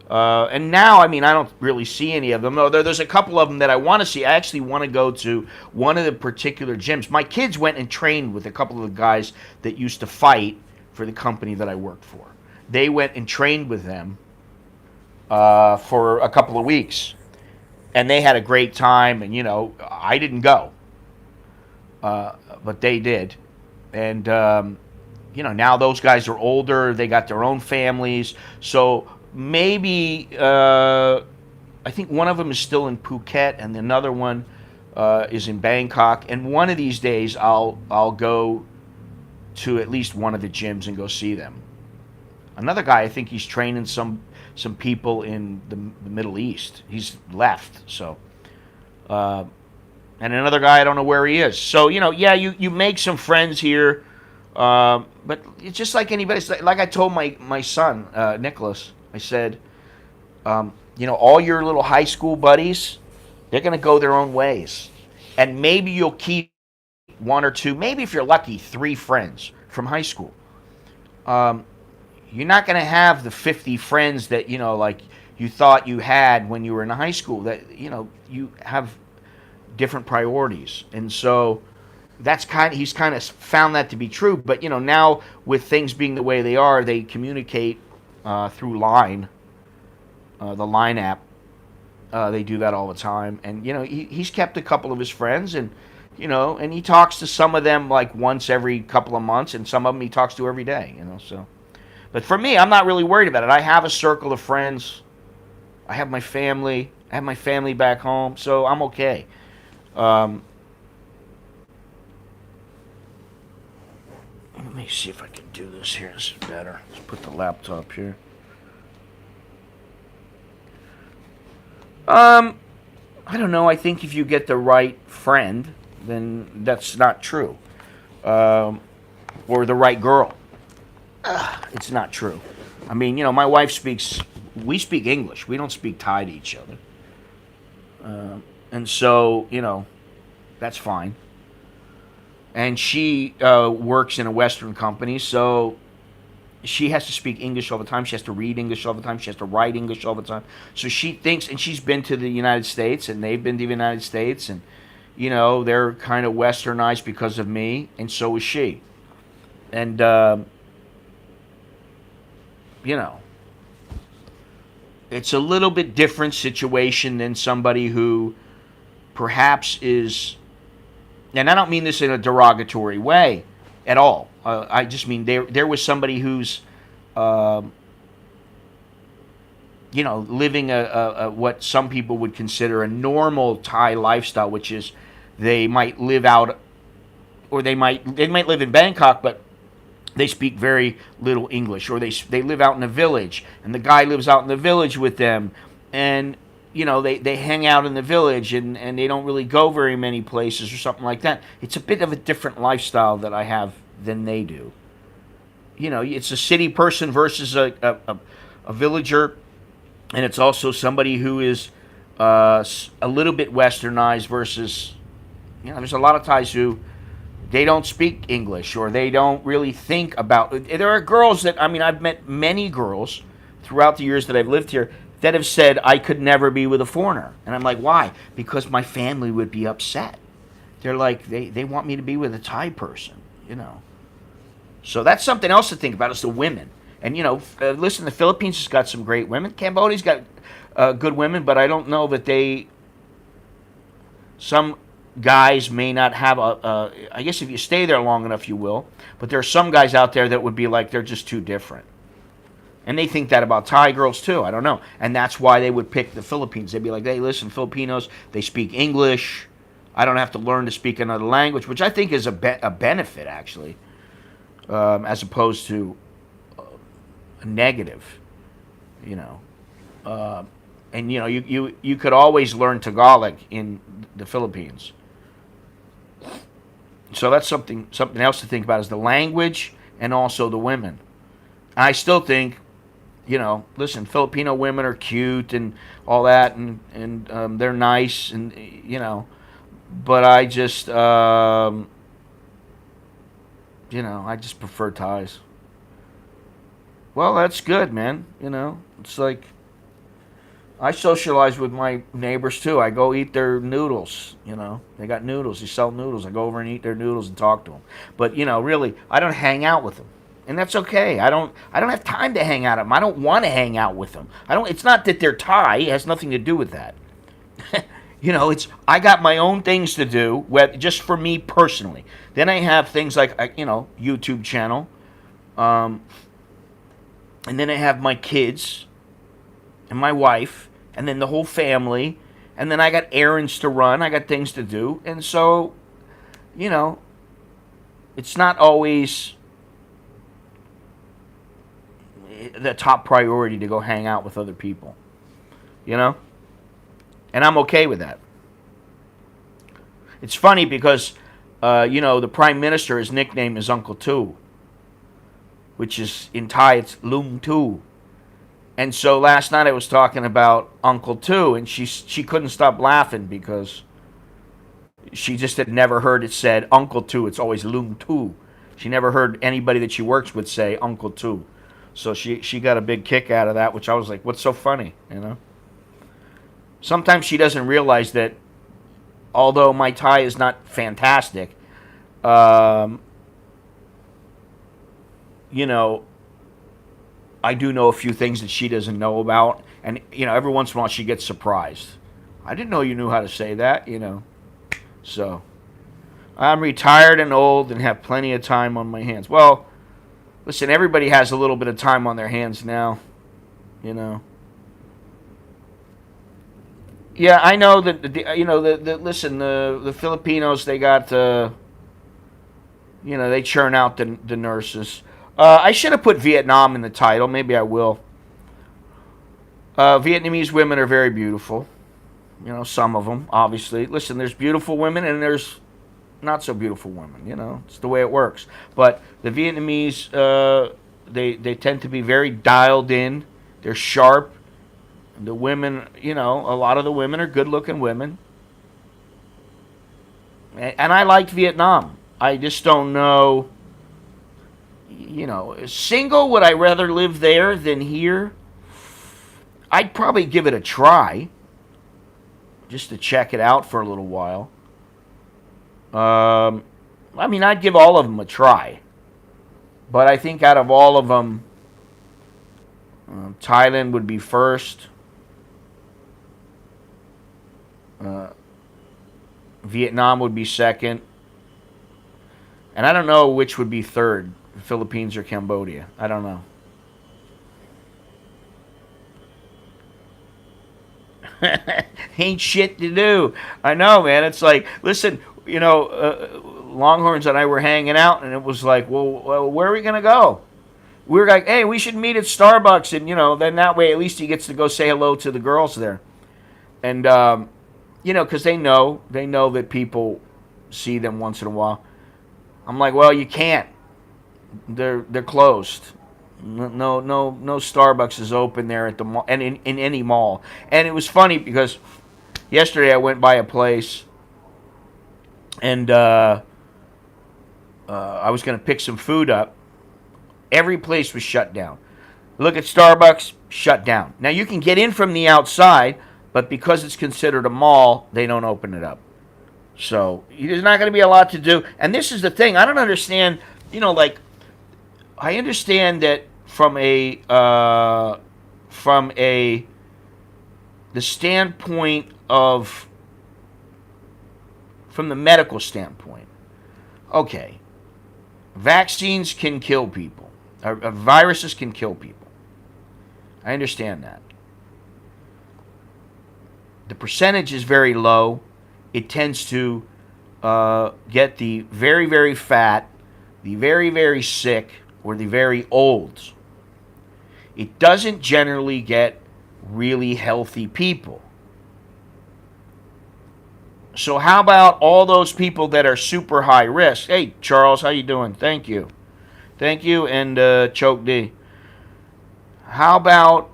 And now, I mean, I don't really see any of them. No, there's a couple of them that I want to see. I actually want to go to one of the particular gyms. My kids went and trained with a couple of the guys that used to fight for the company that I worked for. They went and trained with them for a couple of weeks. And they had a great time, and, you know, I didn't go. But they did. And, you know, now those guys are older. They got their own families. So maybe, I think one of them is still in Phuket, and another one is in Bangkok. And one of these days, I'll go to at least one of the gyms and go see them. Another guy, I think he's training some people in the Middle East. He's left, so... and another guy, I don't know where he is. So, you know, yeah, you make some friends here, but it's just like anybody. Like I told my son, Nicholas, I said, you know, all your little high school buddies, they're going to go their own ways. And maybe you'll keep one or two, maybe if you're lucky, 3 friends from high school. You're not going to have the 50 friends that, you know, like you thought you had when you were in high school. That, you know, you have different priorities, and so he's kind of found that to be true. But, you know, now with things being the way they are, they communicate through Line, the Line app. They do that all the time, and, you know, he's kept a couple of his friends, and, you know, and he talks to some of them like once every couple of months, and some of them he talks to every day, you know. So, but for me, I'm not really worried about it. I have a circle of friends. I have my family. I have my family back home, so I'm okay. Let me see if I can do this here. This is better. Let's put the laptop here. I don't know. I think if you get the right friend, then that's not true. Or the right girl. It's not true. I mean, you know, my wife we speak English. We don't speak Thai to each other. And so, you know, that's fine. And she works in a Western company, so she has to speak English all the time. She has to read English all the time. She has to write English all the time. So she thinks, and she's been to the United States, and they've been to the United States, and, you know, they're kind of Westernized because of me, and so is she. And, you know, it's a little bit different situation than somebody who perhaps is, and I don't mean this in a derogatory way at all. I just mean there was somebody who's, you know, living a what some people would consider a normal Thai lifestyle, which is they might live out, or they might live in Bangkok, but they speak very little English, or they live out in a village, and the guy lives out in the village with them, and, you know, they hang out in the village, and they don't really go very many places or something like that. It's a bit of a different lifestyle that I have than they do. You know, it's a city person versus a villager, and it's also somebody who is a little bit westernized versus, you know, there's a lot of Thais who they don't speak English, or they don't really think about. There are girls that, I mean, I've met many girls throughout the years that I've lived here that have said, I could never be with a foreigner. And I'm like, why? Because my family would be upset. They're like, they want me to be with a Thai person, you know. So that's something else to think about, is the women. And, you know, listen, the Philippines has got some great women. Cambodia's got good women, but I don't know that some guys may not have I guess if you stay there long enough, you will. But there are some guys out there that would be like, they're just too different. And they think that about Thai girls too. I don't know. And that's why they would pick the Philippines. They'd be like, hey, listen, Filipinos, they speak English. I don't have to learn to speak another language, which I think is a benefit, actually, as opposed to a negative, you know. And, you know, you could always learn Tagalog in the Philippines. So that's something else to think about, is the language and also the women. I still think, you know, listen, Filipino women are cute and all that, and they're nice, and, you know, but I just, you know, I just prefer Thais. Well, that's good, man. You know, it's like, I socialize with my neighbors too. I go eat their noodles. You know, they got noodles. They sell noodles. I go over and eat their noodles and talk to them. But, you know, really, I don't hang out with them. And that's okay. I don't have time to hang out with them. I don't want to hang out with them. It's not that they're Thai. It has nothing to do with that. You know, I got my own things to do, just for me personally. Then I have things like, you know, YouTube channel. And then I have my kids and my wife, and then the whole family. And then I got errands to run. I got things to do. And so, you know, it's not always the top priority to go hang out with other people, you know? And I'm okay with that. It's funny because, you know, the Prime Minister, his nickname is Uncle Tu, which is, in Thai, it's Lung Tu. And so last night I was talking about Uncle Tu, and she couldn't stop laughing because she just had never heard it said Uncle Tu. It's always Lung Tu. She never heard anybody that she works with say Uncle Tu. So she got a big kick out of that, which I was like, what's so funny, you know? Sometimes she doesn't realize that although my Thai is not fantastic, you know, I do know a few things that she doesn't know about. And, you know, every once in a while she gets surprised. I didn't know you knew how to say that, you know. So, I'm retired and old and have plenty of time on my hands. Well, listen, everybody has a little bit of time on their hands now, you know. Yeah, I know that, you know, listen, the Filipinos, they got, you know, they churn out the nurses. I should have put Vietnam in the title. Maybe I will. Vietnamese women are very beautiful. You know, some of them, obviously. Listen, there's beautiful women and there's not so beautiful women. You know, it's the way it works. But the Vietnamese, they tend to be very dialed in. They're sharp. The women, you know, a lot of the women are good-looking women. And I liked Vietnam. I just don't know, you know, single, would I rather live there than here? I'd probably give it a try, just to check it out for a little while. I mean, I'd give all of them a try. But I think out of all of them, Thailand would be first. Vietnam would be second. And I don't know which would be third, Philippines or Cambodia. I don't know. Ain't shit to do. I know, man. It's like, listen, you know, Longhorns and I were hanging out, and it was like, well, where are we going to go? We were like, hey, we should meet at Starbucks, and, you know, then that way at least he gets to go say hello to the girls there. And, you know, because they know that people see them once in a while. I'm like, well, you can't. They're closed. No Starbucks is open there at the mall, and in any mall. And it was funny because yesterday I went by a place, and I was going to pick some food up. Every place was shut down. Look at Starbucks, shut down. Now you can get in from the outside, but because it's considered a mall, they don't open it up. So there's not going to be a lot to do. And this is the thing. I don't understand, you know, like, I understand that from the standpoint of from the medical standpoint. Okay, vaccines can kill people. Viruses can kill people. I understand that. The percentage is very low. It tends to get the very, very fat, the very, very sick, or the very old. It doesn't generally get really healthy people. So how about all those people that are super high risk? Hey, Charles, how you doing? Thank you. Thank you, and Choke D. How about,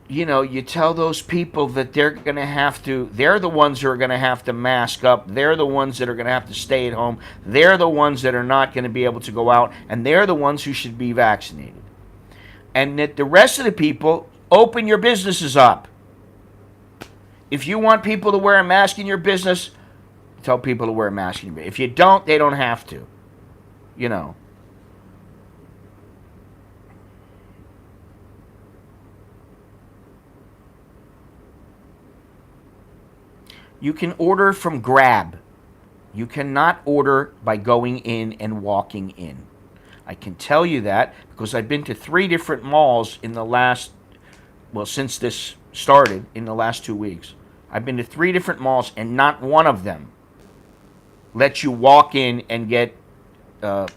you tell those people that they're the ones who are going to have to mask up. They're the ones that are going to have to stay at home. They're the ones that are not going to be able to go out, and they're the ones who should be vaccinated. And that the rest of the people, open your businesses up. If you want people to wear a mask in your business, tell people to wear a mask in your business. If you don't, they don't have to. You can order from Grab. You cannot order by going in and walking in. I can tell you that because I've been to 3 different malls since this started, in the last 2 weeks. I've been to 3 different malls, and not one of them lets you walk in and get. The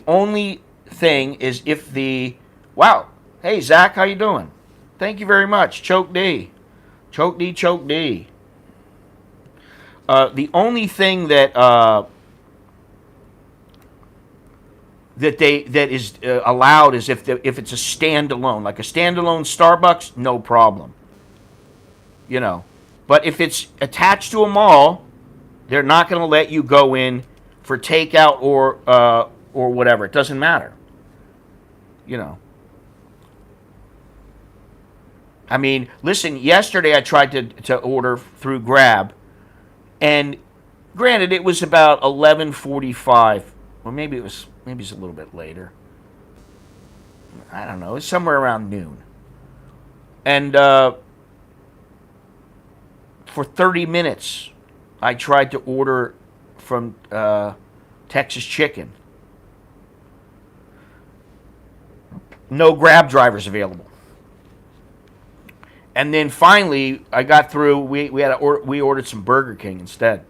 only thing is if wow, hey Zach, how you doing? Thank you very much, Choke D, Choke D, Choke D. The only thing that is allowed is if it's a standalone, like a standalone Starbucks, no problem. But if it's attached to a mall, they're not going to let you go in for takeout or whatever. It doesn't matter. I mean, listen. Yesterday I tried to order through Grab, and granted, it was about 11:45, or maybe it's a little bit later. I don't know. It's somewhere around noon, and for 30 minutes, I tried to order from Texas Chicken. No Grab drivers available. And then finally, I got through. We ordered some Burger King instead,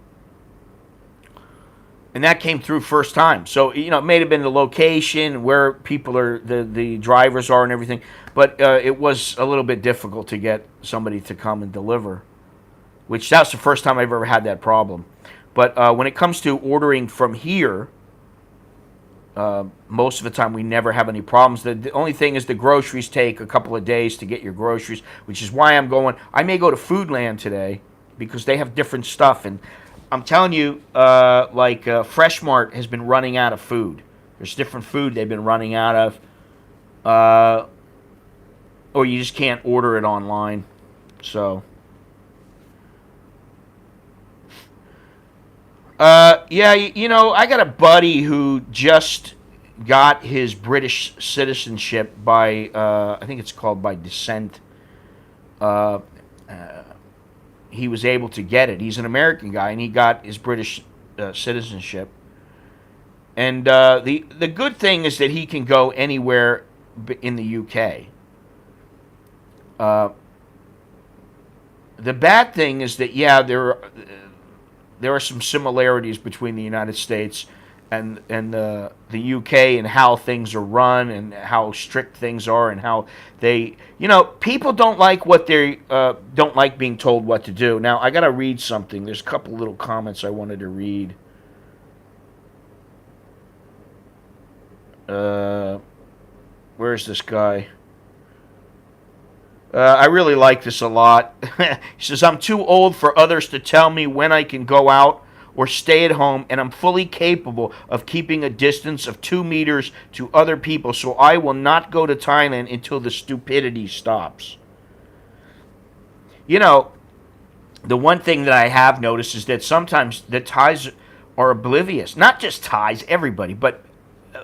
and that came through first time. So it may have been the location where people are, the drivers are, and everything. But it was a little bit difficult to get somebody to come and deliver. Which that's the first time I've ever had that problem. But when it comes to ordering from here, most of the time we never have any problems. The only thing is the groceries take a couple of days to get your groceries, which is why I may go to Foodland today because they have different stuff. And I'm telling you, Fresh Mart has been running out of food. There's different food they've been running out of. Or you just can't order it online. So... I got a buddy who just got his British citizenship by, I think it's called by descent. He was able to get it. He's an American guy, and he got his British citizenship. And the good thing is that he can go anywhere in the UK. The bad thing is that, there are some similarities between the United States and the UK and how things are run and how strict things are and how they, people don't like what they don't like being told what to do. Now, I got to read something. There's a couple little comments I wanted to read. Where's this guy? I really like this a lot. He says, I'm too old for others to tell me when I can go out or stay at home, and I'm fully capable of keeping a distance of 2 meters to other people, so I will not go to Thailand until the stupidity stops. The one thing that I have noticed is that sometimes the Thais are oblivious. Not just Thais, everybody, but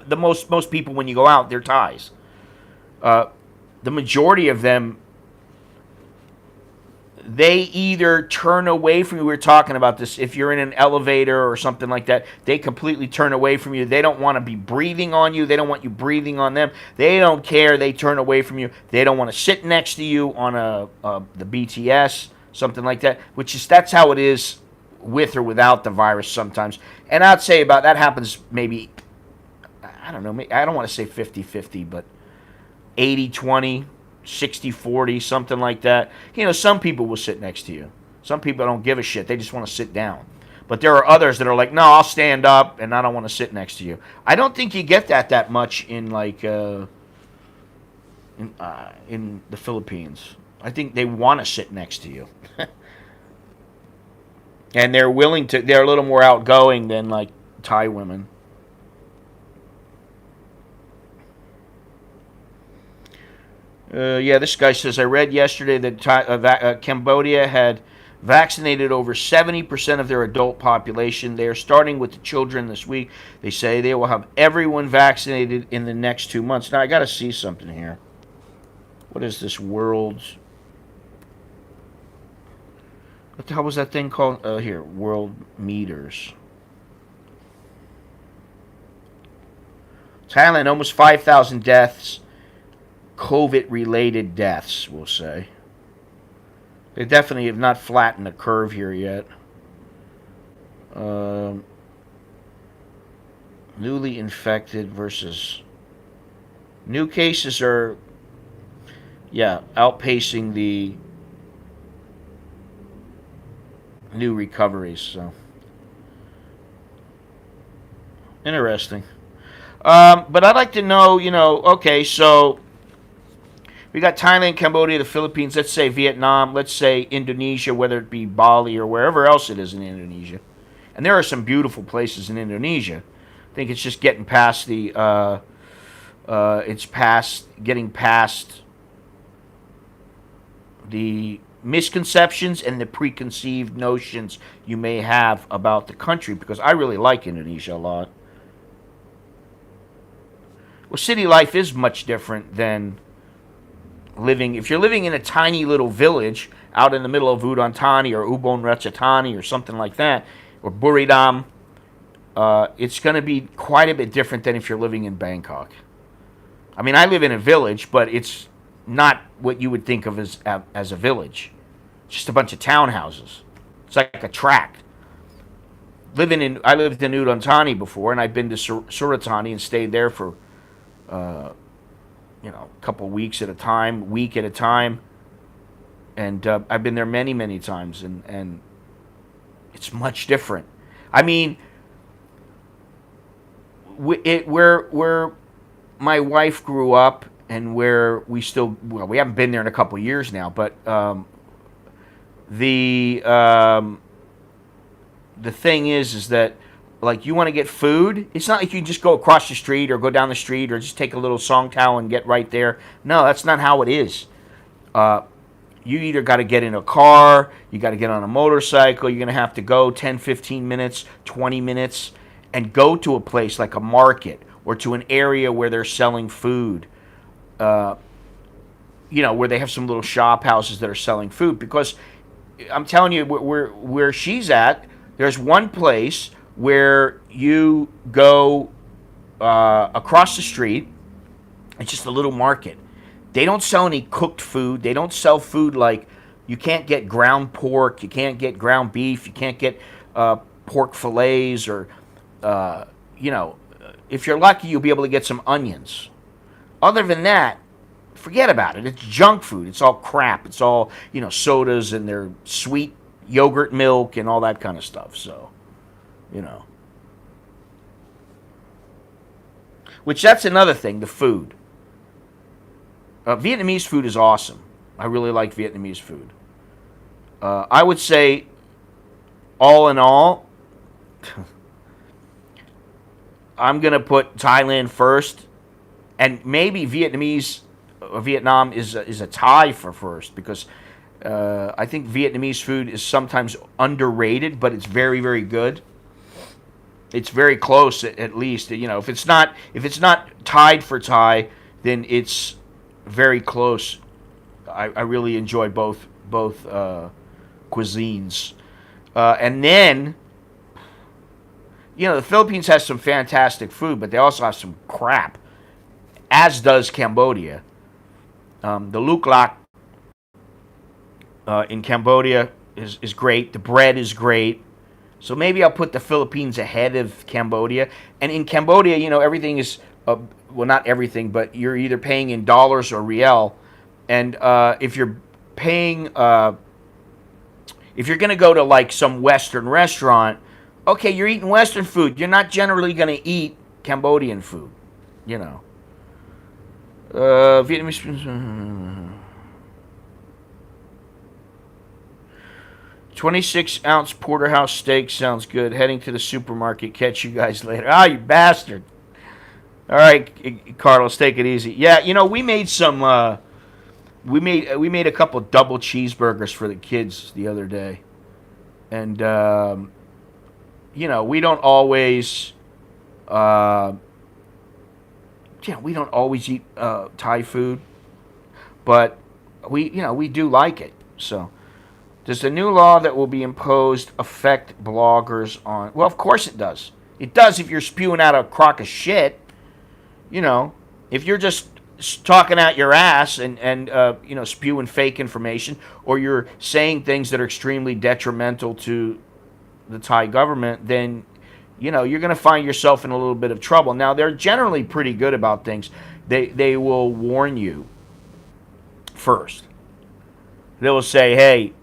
the most people when you go out, they're Thais. The majority of them, they either turn away from you. We were talking about this. If you're in an elevator or something like that, they completely turn away from you. They don't want to be breathing on you. They don't want you breathing on them. They don't care. They turn away from you. They don't want to sit next to you on the BTS, something like that. That's how it is with or without the virus sometimes. And I'd say about that happens maybe, I don't know, I don't want to say 50-50, but 80-20. 60-40, something like that. Some people will sit next to you. Some people don't give a shit. They just want to sit down. But there are others that are like, no, I'll stand up and I don't want to sit next to you. I don't think you get that much in in the Philippines. I think they want to sit next to you. And they're willing to, they're a little more outgoing than like Thai women. This guy says, I read yesterday that Cambodia had vaccinated over 70% of their adult population. They are starting with the children this week. They say they will have everyone vaccinated in the next 2 months. Now, I got to see something here. What is this world's... What the hell was that thing called? Here, world meters. Thailand, almost 5,000 deaths. COVID-related deaths, we'll say. They definitely have not flattened the curve here yet. Newly infected versus... New cases are, outpacing the new recoveries, so... Interesting. But I'd like to know, okay, so... We got Thailand, Cambodia, the Philippines, let's say Vietnam, let's say Indonesia, whether it be Bali or wherever else it is in Indonesia. And there are some beautiful places in Indonesia. I think it's just getting past getting past the misconceptions and the preconceived notions you may have about the country, because I really like Indonesia a lot. Well, city life is much different than... if you're living in a tiny little village out in the middle of Udon or Ubon Ratchathani or something like that, or Buriram, it's going to be quite a bit different than if you're living in Bangkok. I mean, I live in a village, but it's not what you would think of as a village. It's just a bunch of townhouses. It's like a tract. I lived in Udon Thani before, and I've been to Suratani and stayed there for... a couple weeks at a time, week at a time, and I've been there many, many times, and it's much different. I mean, where my wife grew up, and where we haven't been there in a couple years now, but the thing is that, like, you want to get food, it's not like you just go across the street or go down the street or just take a little song towel and get right there. No, that's not how it is. You either got to get in a car, you got to get on a motorcycle, you're going to have to go 10, 15 minutes, 20 minutes, and go to a place like a market or to an area where they're selling food, where they have some little shop houses that are selling food. Because I'm telling you, where she's at, there's one place where you go across the street. It's just a little market. They don't sell any cooked food. They don't sell food like, you can't get ground pork, you can't get ground beef, you can't get pork fillets, or, if you're lucky, you'll be able to get some onions. Other than that, forget about it. It's junk food. It's all crap. It's all, sodas and their sweet yogurt milk and all that kind of stuff. So, which, that's another thing, the food. Vietnamese food is awesome. I really like Vietnamese food. I would say, all in all, I'm going to put Thailand first, and maybe Vietnam is a tie for first, because I think Vietnamese food is sometimes underrated, but it's very, very good. It's very close, at least. If it's not tied for Thai, then it's very close. I really enjoy both both cuisines. And then, the Philippines has some fantastic food, but they also have some crap, as does Cambodia. The luklak in Cambodia is great. The bread is great. So maybe I'll put the Philippines ahead of Cambodia. And in Cambodia, everything is, well, not everything, but you're either paying in dollars or riel. And if you're paying, if you're going to go to like some Western restaurant, okay, you're eating Western food. You're not generally going to eat Cambodian food, Vietnamese. 26-ounce porterhouse steak sounds good. Heading to the supermarket. Catch you guys later. Ah, you bastard. All right, Carlos, take it easy. Yeah, we made some. We made a couple double cheeseburgers for the kids the other day, and we don't always. We don't always eat Thai food, but we do like it. So. Does the new law that will be imposed affect bloggers on... Well, of course it does. It does if you're spewing out a crock of shit. If you're just talking out your ass and spewing fake information, or you're saying things that are extremely detrimental to the Thai government, then, you're going to find yourself in a little bit of trouble. Now, they're generally pretty good about things. They will warn you first. They will say, hey,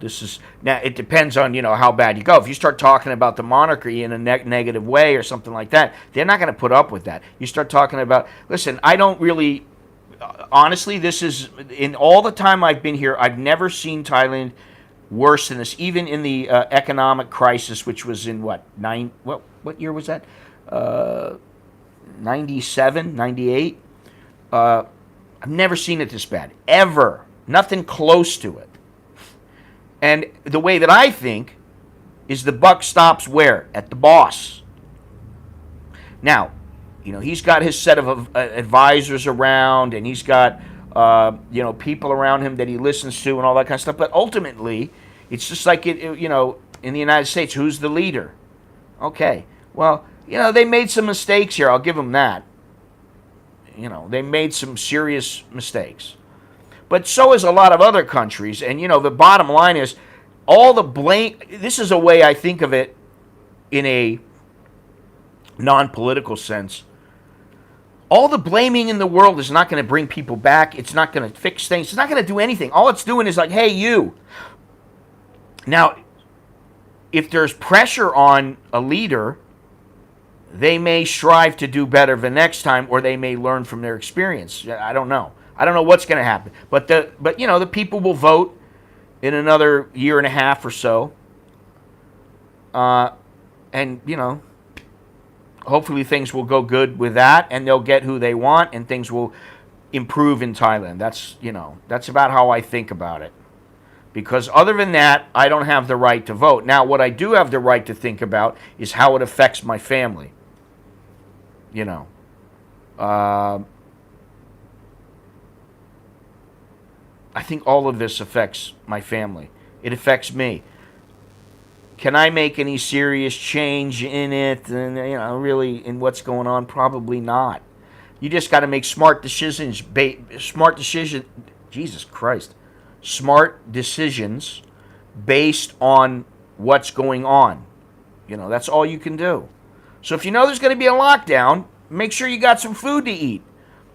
this is... Now, it depends on, how bad you go. If you start talking about the monarchy in a negative way or something like that, they're not going to put up with that. You start talking about... Listen, I don't really... Honestly, this is... In all the time I've been here, I've never seen Thailand worse than this. Even in the economic crisis, which was in, what year was that? 97, 98? I've never seen it this bad. Ever. Nothing close to it. And the way that I think is the buck stops where? At the boss. Now, he's got his set of advisors around, and he's got, people around him that he listens to and all that kind of stuff. But ultimately, it's just like, in the United States, who's the leader? Okay. Well, they made some mistakes here. I'll give them that. They made some serious mistakes. But so is a lot of other countries. And, the bottom line is all the blame. This is a way I think of it in a non-political sense. All the blaming in the world is not going to bring people back. It's not going to fix things. It's not going to do anything. All it's doing is like, hey, you. Now, if there's pressure on a leader, they may strive to do better the next time, or they may learn from their experience. I don't know. I don't know what's going to happen, but the people will vote in another year and a half or so, and hopefully things will go good with that, and they'll get who they want, and things will improve in Thailand. That's about how I think about it, because other than that, I don't have the right to vote. Now, what I do have the right to think about is how it affects my family. I think all of this affects my family. It affects me. Can I make any serious change in it? And really, in what's going on, probably not. You just got to make smart decisions. Jesus Christ, smart decisions based on what's going on. That's all you can do. So if there's going to be a lockdown, make sure you got some food to eat.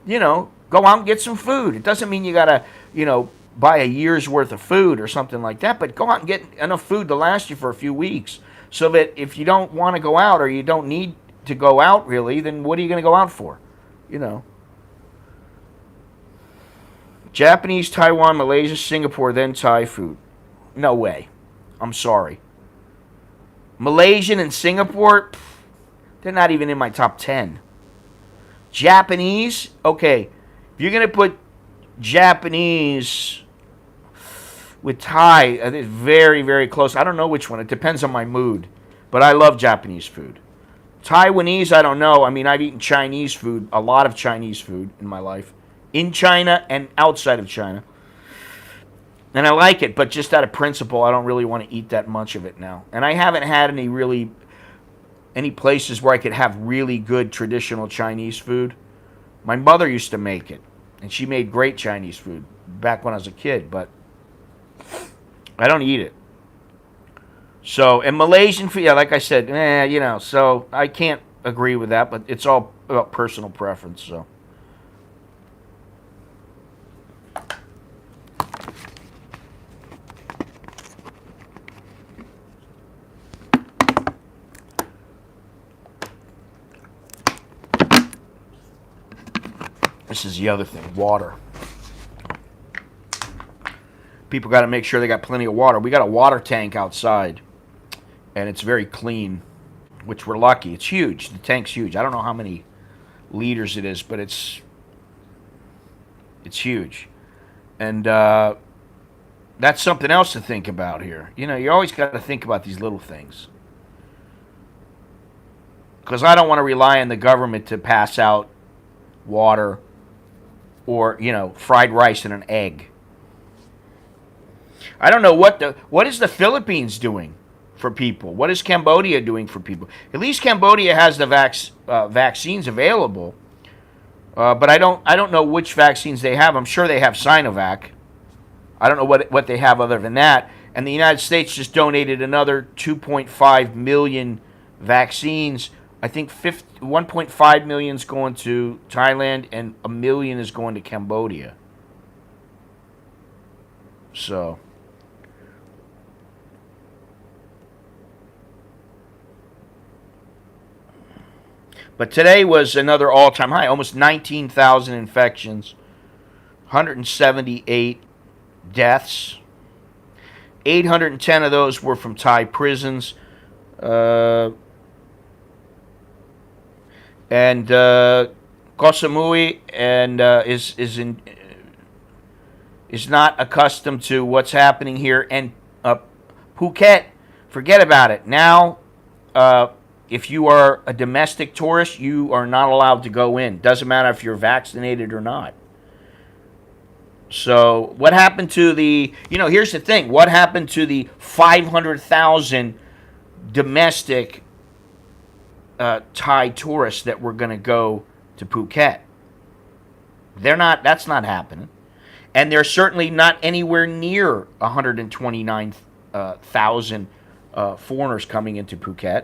Go out and get some food. It doesn't mean you got to, buy a year's worth of food or something like that, but go out and get enough food to last you for a few weeks, so that if you don't want to go out, or you don't need to go out really, then what are you going to go out for? Japanese, Taiwan, Malaysia, Singapore, then Thai food. No way. I'm sorry. Malaysian and Singapore, they're not even in my top 10. Japanese, okay. If you're going to put Japanese with Thai, it's very, very close. I don't know which one. It depends on my mood. But I love Japanese food. Taiwanese, I don't know. I mean, I've eaten Chinese food, a lot of Chinese food in my life. In China and outside of China. And I like it, but just out of principle, I don't really want to eat that much of it now. And I haven't had any places where I could have really good traditional Chinese food. My mother used to make it, and she made great Chinese food back when I was a kid, but I don't eat it. So, and Malaysian food, yeah, like I said, so I can't agree with that, but it's all about personal preference, so. This is the other thing, water. People got to make sure they got plenty of water. We got a water tank outside, and it's very clean, which we're lucky. It's huge. The tank's huge. I don't know how many liters it is, but it's huge. And that's something else to think about here. You always got to think about these little things. Because I don't want to rely on the government to pass out water or, fried rice and an egg. I don't know what is the Philippines doing for people? What is Cambodia doing for people? At least Cambodia has the vaccines available, but I don't know which vaccines they have. I'm sure they have Sinovac. I don't know what they have other than that. And the United States just donated another 2.5 million vaccines. I think 1.5 million is going to Thailand and 1 million is going to Cambodia. So, but today was another all-time high, almost 19,000 infections, 178 deaths. 810 of those were from Thai prisons. And Koh Samui is not accustomed to what's happening here, and Phuket, forget about it. Now, if you are a domestic tourist, you are not allowed to go in. Doesn't matter if you're vaccinated or not. So, what happened to here's the thing. What happened to the 500,000 domestic Thai tourists that were going to go to Phuket? That's not happening. And they're certainly not anywhere near 129,000 foreigners coming into Phuket.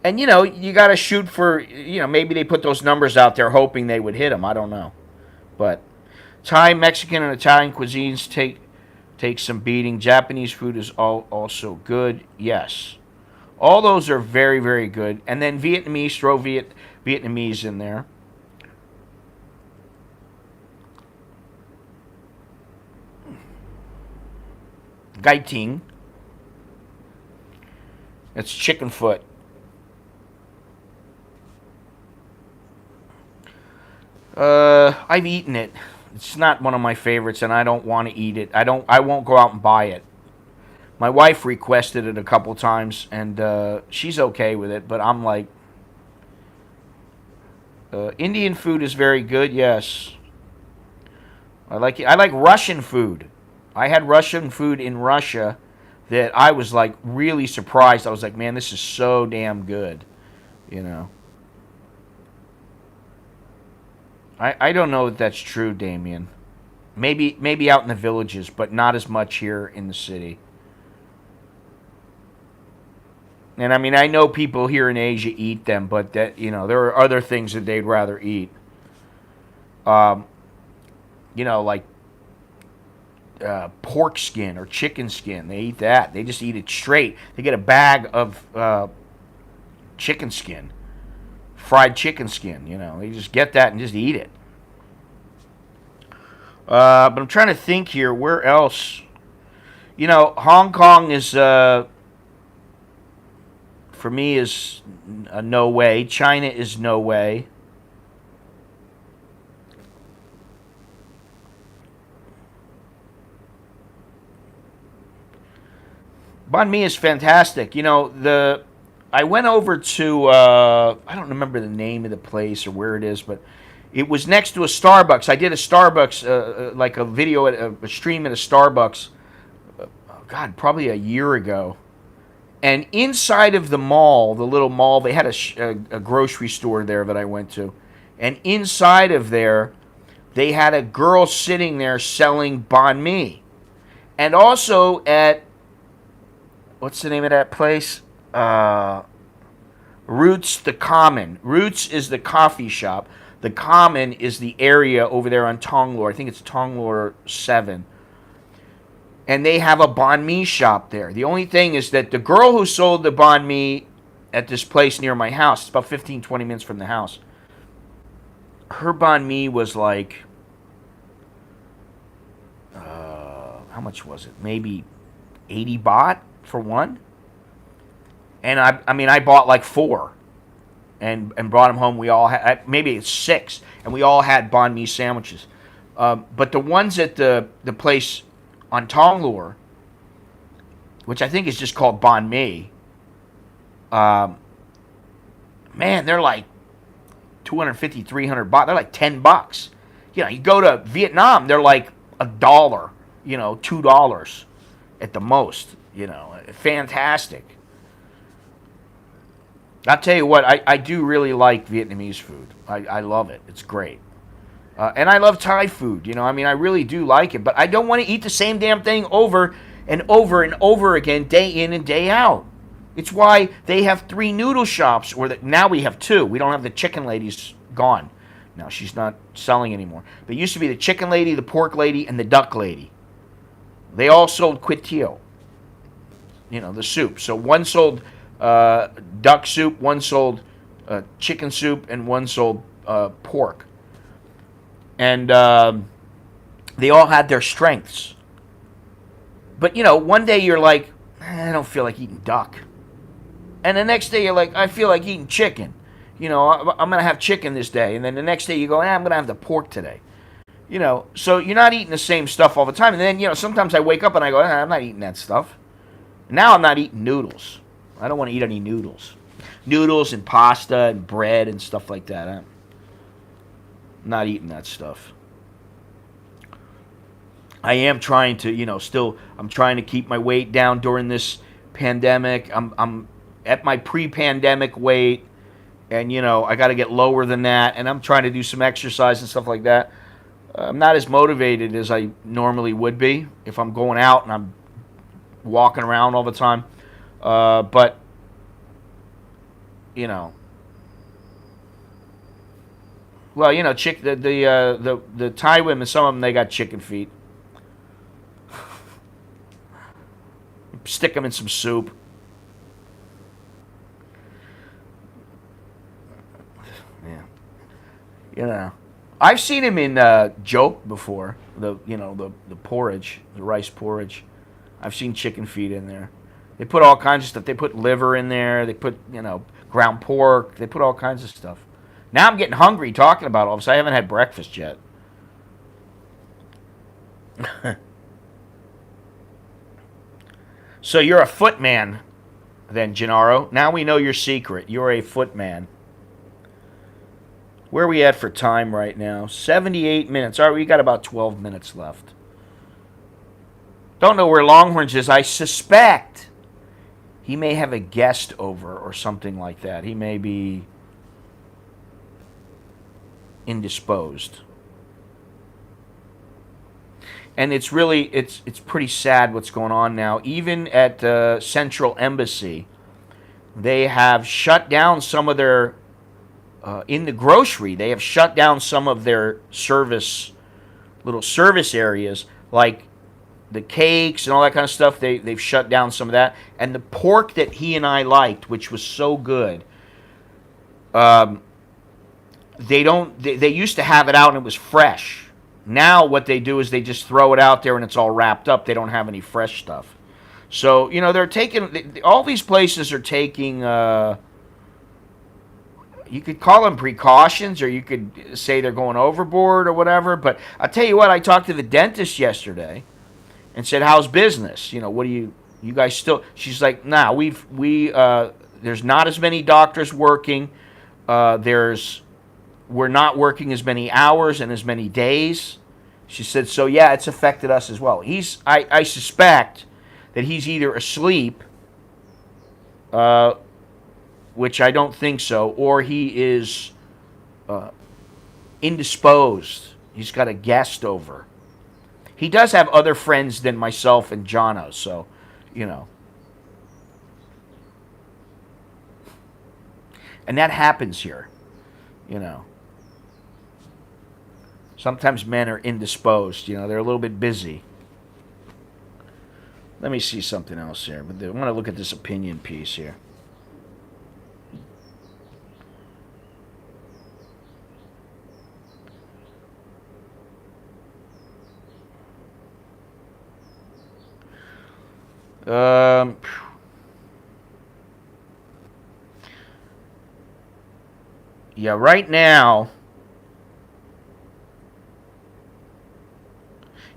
And, you got to shoot for, maybe they put those numbers out there hoping they would hit them. I don't know. But Thai, Mexican, and Italian cuisines take some beating. Japanese food is also good. Yes. All those are very, very good. And then Vietnamese, throw Vietnamese in there. Gai Ting. That's chicken foot. I've eaten it. It's not one of my favorites, and I don't want to eat it. I won't go out and buy it. My wife requested it a couple times, and she's okay with it, but I'm like, Indian food is very good, yes. I like it. I like Russian food. I had Russian food in Russia that I was like really surprised. I was like, man, this is so damn good, I don't know if that's true, Damien. Maybe out in the villages, but not as much here in the city. And I mean, I know people here in Asia eat them, but there are other things that they'd rather eat. Like pork skin or chicken skin. They eat that. They just eat it straight. They get a bag of chicken skin, fried chicken skin. They just get that and just eat it. But I'm trying to think here. Where else? Hong Kong is, for me, is a no way. China is no way. Banh mi is fantastic. I went over to, I don't remember the name of the place or where it is, but it was next to a Starbucks. I did a Starbucks, like a video, a stream at a Starbucks God, probably a year ago. And inside of the mall, the little mall, they had a grocery store there that I went to. And inside of there, they had a girl sitting there selling banh mi. And also at, what's the name of that place? Roots the Common. Roots is the coffee shop. The Common is the area over there on Tonglor. I think it's Tonglor 7. And they have a banh mi shop there. The only thing is that the girl who sold the banh mi at this place near my house, it's about 15, 20 minutes from the house, her banh mi was like, how much was it? Maybe 80 baht for one. And I bought like 4 and brought them home. We all had, maybe it's 6, and we all had banh mi sandwiches. But the ones at the place on Tonglor, which I think is just called banh mi, man, they're like 250, 300 baht. They're like $10. You know, you go to Vietnam, they're like $1, you know, $2 at the most. You know, fantastic. I'll tell you what, I do really like Vietnamese food. I love it. It's great. And I love Thai food. You know, I mean, I really do like it. But I don't want to eat the same damn thing over and over and over again, day in and day out. It's why they have 3 noodle shops, or now we have 2. We don't have the chicken lady's gone. Now she's not selling anymore. There used to be the chicken lady, the pork lady, and the duck lady. They all sold kway teow, you know, the soup. So one sold duck soup, one sold chicken soup, and one sold pork. And they all had their strengths. But, you know, one day you're like, I don't feel like eating duck. And the next day you're like, I feel like eating chicken. You know, I'm going to have chicken this day. And then the next day you go, I'm going to have the pork today. You know, so you're not eating the same stuff all the time. And then, you know, sometimes I wake up and I go, I'm not eating that stuff. Now I'm not eating noodles. I don't want to eat any noodles. Noodles and pasta and bread and stuff like that. I'm not eating that stuff. I am trying to, you know, I'm trying to keep my weight down during this pandemic. I'm at my pre-pandemic weight, and, you know, I got to get lower than that, and I'm trying to do some exercise and stuff like that. I'm not as motivated as I normally would be if I'm going out and I'm walking around all the time. But, you know, well, you know, the Thai women, some of them, they got chicken feet. Stick them in some soup. Yeah, you know, I've seen him in joke before. The porridge, the rice porridge. I've seen chicken feet in there. They put all kinds of stuff. They put liver in there. They put, you know, ground pork. They put all kinds of stuff. Now I'm getting hungry talking about all this. I haven't had breakfast yet. So you're a footman then, Gennaro. Now we know your secret. You're a footman. Where are we at for time right now? 78 minutes. All right, we got about 12 minutes left. Don't know where Longhorns is. I suspect he may have a guest over or something like that. He may be indisposed. And it's really, it's pretty sad what's going on now. Even at the Central Embassy, they have shut down some of their, in the grocery, they have shut down some of their little service areas, like the cakes and all that kind of stuff. They've shut down some of that. And the pork that he and I liked, which was so good, they used to have it out and it was fresh. Now what they do is they just throw it out there and it's all wrapped up. They don't have any fresh stuff. So, you know, they're taking, all these places are taking, you could call them precautions, or you could say they're going overboard or whatever. But I'll tell you what, I talked to the dentist yesterday and said, how's business? You know, what do you guys still, she's like, nah, there's not as many doctors working. We're not working as many hours and as many days. She said, so yeah, it's affected us as well. I suspect that he's either asleep, which I don't think so, or he is indisposed. He's got a guest over. He does have other friends than myself and Jono, so, you know. And that happens here, you know. Sometimes men are indisposed, you know, they're a little bit busy. Let me see something else here. But I want to look at this opinion piece here. Yeah, right now,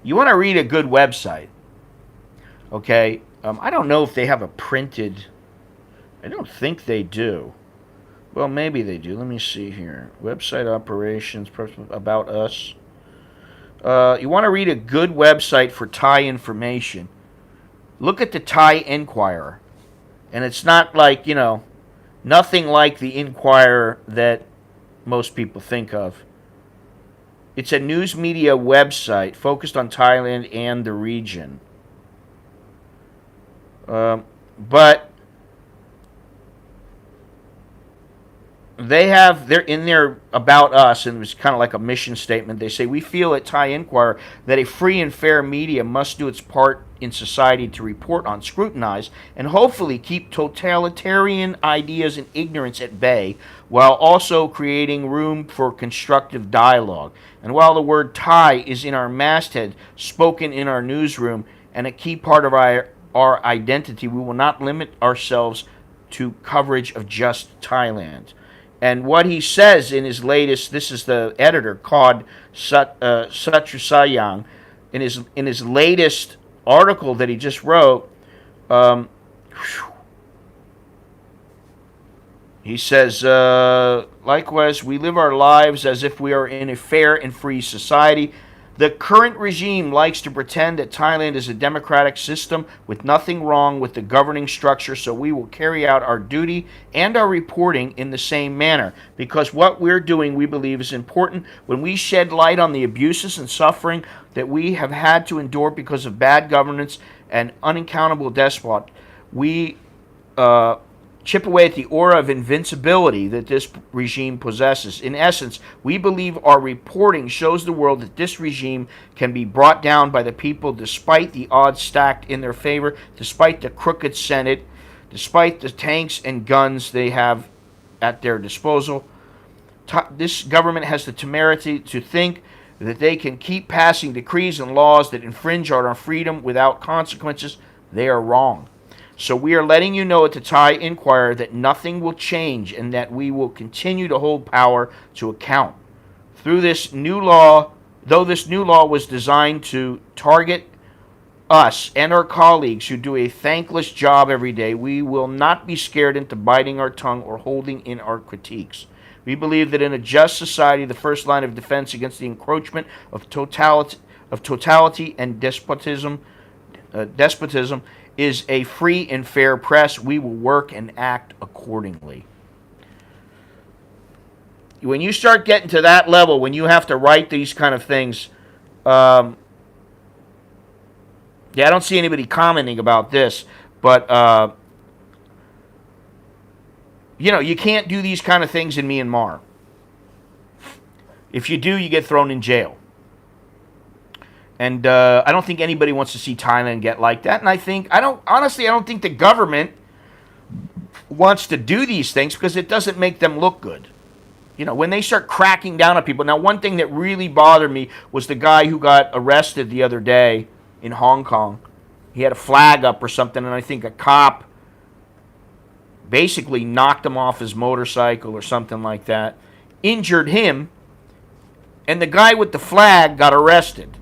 you want to read a good website, okay? I don't know if they have a printed, I don't think they do. Well, maybe they do. Let me see here. Website operations, about us. You want to read a good website for Thai information. Look at the Thai Enquirer. And it's not like, you know, nothing like the Enquirer that most people think of. It's a news media website focused on Thailand and the region. But they're in there about us, and it was kind of like a mission statement. They say, we feel at Thai Enquirer that a free and fair media must do its part in society to report on, scrutinize, and hopefully keep totalitarian ideas and ignorance at bay, while also creating room for constructive dialogue. And while the word Thai is in our masthead, spoken in our newsroom, and a key part of our identity, we will not limit ourselves to coverage of just Thailand. And what he says in his latest, this is the editor, called Socializing, in his latest article that he just wrote, he says, likewise, we live our lives as if we are in a fair and free society. The current regime likes to pretend that Thailand is a democratic system with nothing wrong with the governing structure, so we will carry out our duty and our reporting in the same manner, because what we're doing, we believe, is important. When we shed light on the abuses and suffering that we have had to endure because of bad governance and unaccountable despot, we chip away at the aura of invincibility that this regime possesses. In essence, we believe our reporting shows the world that this regime can be brought down by the people despite the odds stacked in their favor, despite the crooked Senate, despite the tanks and guns they have at their disposal. This government has the temerity to think that they can keep passing decrees and laws that infringe on our freedom without consequences. They are wrong. So we are letting you know at the Thai Enquirer that nothing will change and that we will continue to hold power to account. Through this new law, though this new law was designed to target us and our colleagues who do a thankless job every day, we will not be scared into biting our tongue or holding in our critiques. We believe that in a just society, the first line of defense against the encroachment of totality and despotism is a free and fair press. We will work and act accordingly. When you start getting to that level, when you have to write these kind of things, I don't see anybody commenting about this, but you can't do these kind of things in Myanmar. If you do, you get thrown in jail. And I don't think anybody wants to see Thailand get like that. And I don't think the government wants to do these things because it doesn't make them look good. You know, when they start cracking down on people. Now, one thing that really bothered me was the guy who got arrested the other day in Hong Kong. He had a flag up or something, and I think a cop basically knocked him off his motorcycle or something like that, injured him, and the guy with the flag got arrested.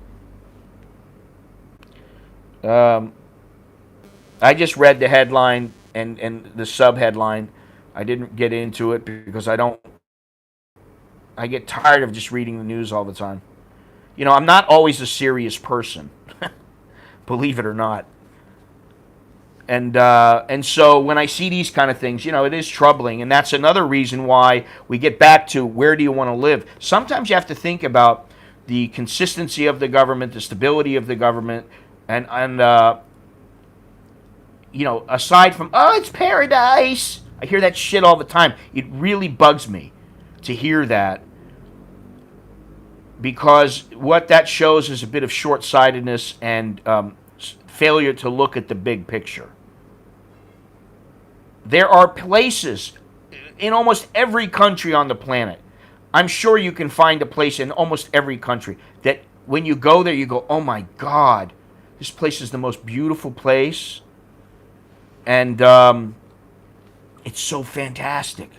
I just read the headline and the sub-headline. I didn't get into it because I get tired of just reading the news all the time. You know, I'm not always a serious person, believe it or not. And so when I see these kind of things, it is troubling, and that's another reason why we get back to where do you want to live. Sometimes you have to think about the consistency of the government, the stability of the government, and aside from, oh, it's paradise. I hear that shit all the time. It really bugs me to hear that, because what that shows is a bit of short-sightedness and failure to look at the big picture. There are places in almost every country on the planet. I'm sure you can find a place in almost every country that when you go there, you go, oh my God, this place is the most beautiful place. And it's so fantastic.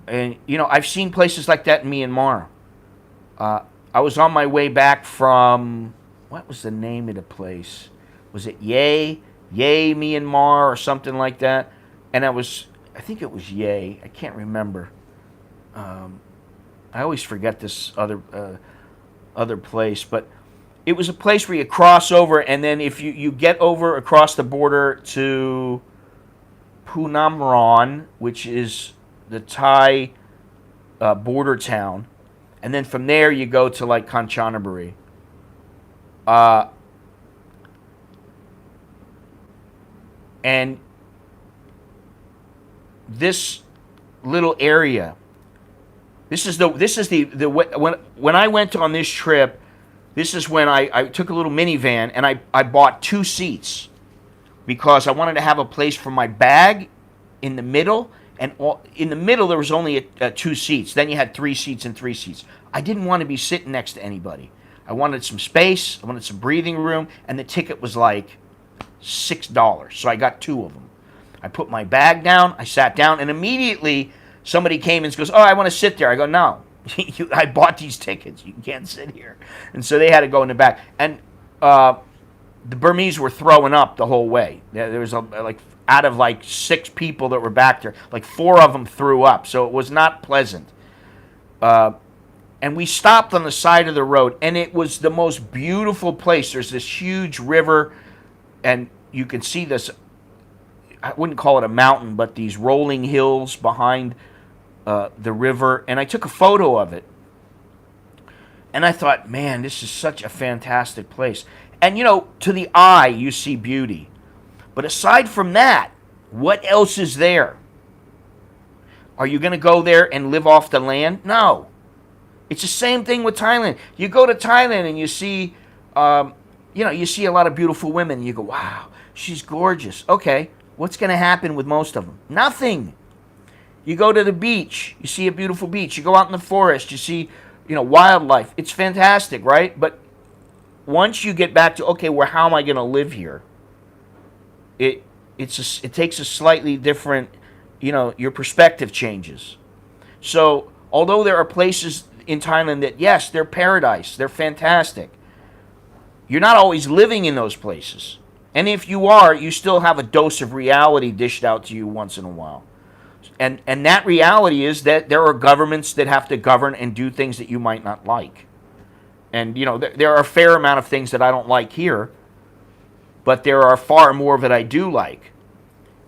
And, I've seen places like that in Myanmar. I was on my way back from, what was the name of the place? Was it Yei, Myanmar, or something like that? And I think it was Yei. I can't remember. I always forget this other place, but it was a place where you cross over, and then if you get over across the border to Phunamron, which is the Thai border town, and then from there you go to like Kanchanaburi. And this little area, this is the when I went on this trip, this is when I took a little minivan and I bought 2 seats because I wanted to have a place for my bag in the middle. And in the middle, there was only 2 seats. Then you had 3 seats and 3 seats. I didn't want to be sitting next to anybody. I wanted some space. I wanted some breathing room. And the ticket was like $6. So I got 2 of them. I put my bag down. I sat down. And immediately, somebody came and goes, oh, I want to sit there. I go, no. I bought these tickets. You can't sit here. And so they had to go in the back. And the Burmese were throwing up the whole way. There was out of 6 people that were back there, 4 of them threw up. So it was not pleasant. And we stopped on the side of the road, and it was the most beautiful place. There's this huge river, and you can see this, I wouldn't call it a mountain, but these rolling hills behind the river. And I took a photo of it. And I thought, man, this is such a fantastic place. And, to the eye, you see beauty. But aside from that, what else is there? Are you going to go there and live off the land? No. It's the same thing with Thailand. You go to Thailand and you see, you see a lot of beautiful women. And you go, wow, she's gorgeous. Okay, what's going to happen with most of them? Nothing. You go to the beach. You see a beautiful beach. You go out in the forest. You see, wildlife. It's fantastic, right? But once you get back to, okay, well, how am I going to live here? It takes a slightly different, your perspective changes. So, although there are places in Thailand that, yes, they're paradise, they're fantastic, you're not always living in those places. And if you are, you still have a dose of reality dished out to you once in a while. And that reality is that there are governments that have to govern and do things that you might not like. And, there are a fair amount of things that I don't like here, but there are far more that I do like.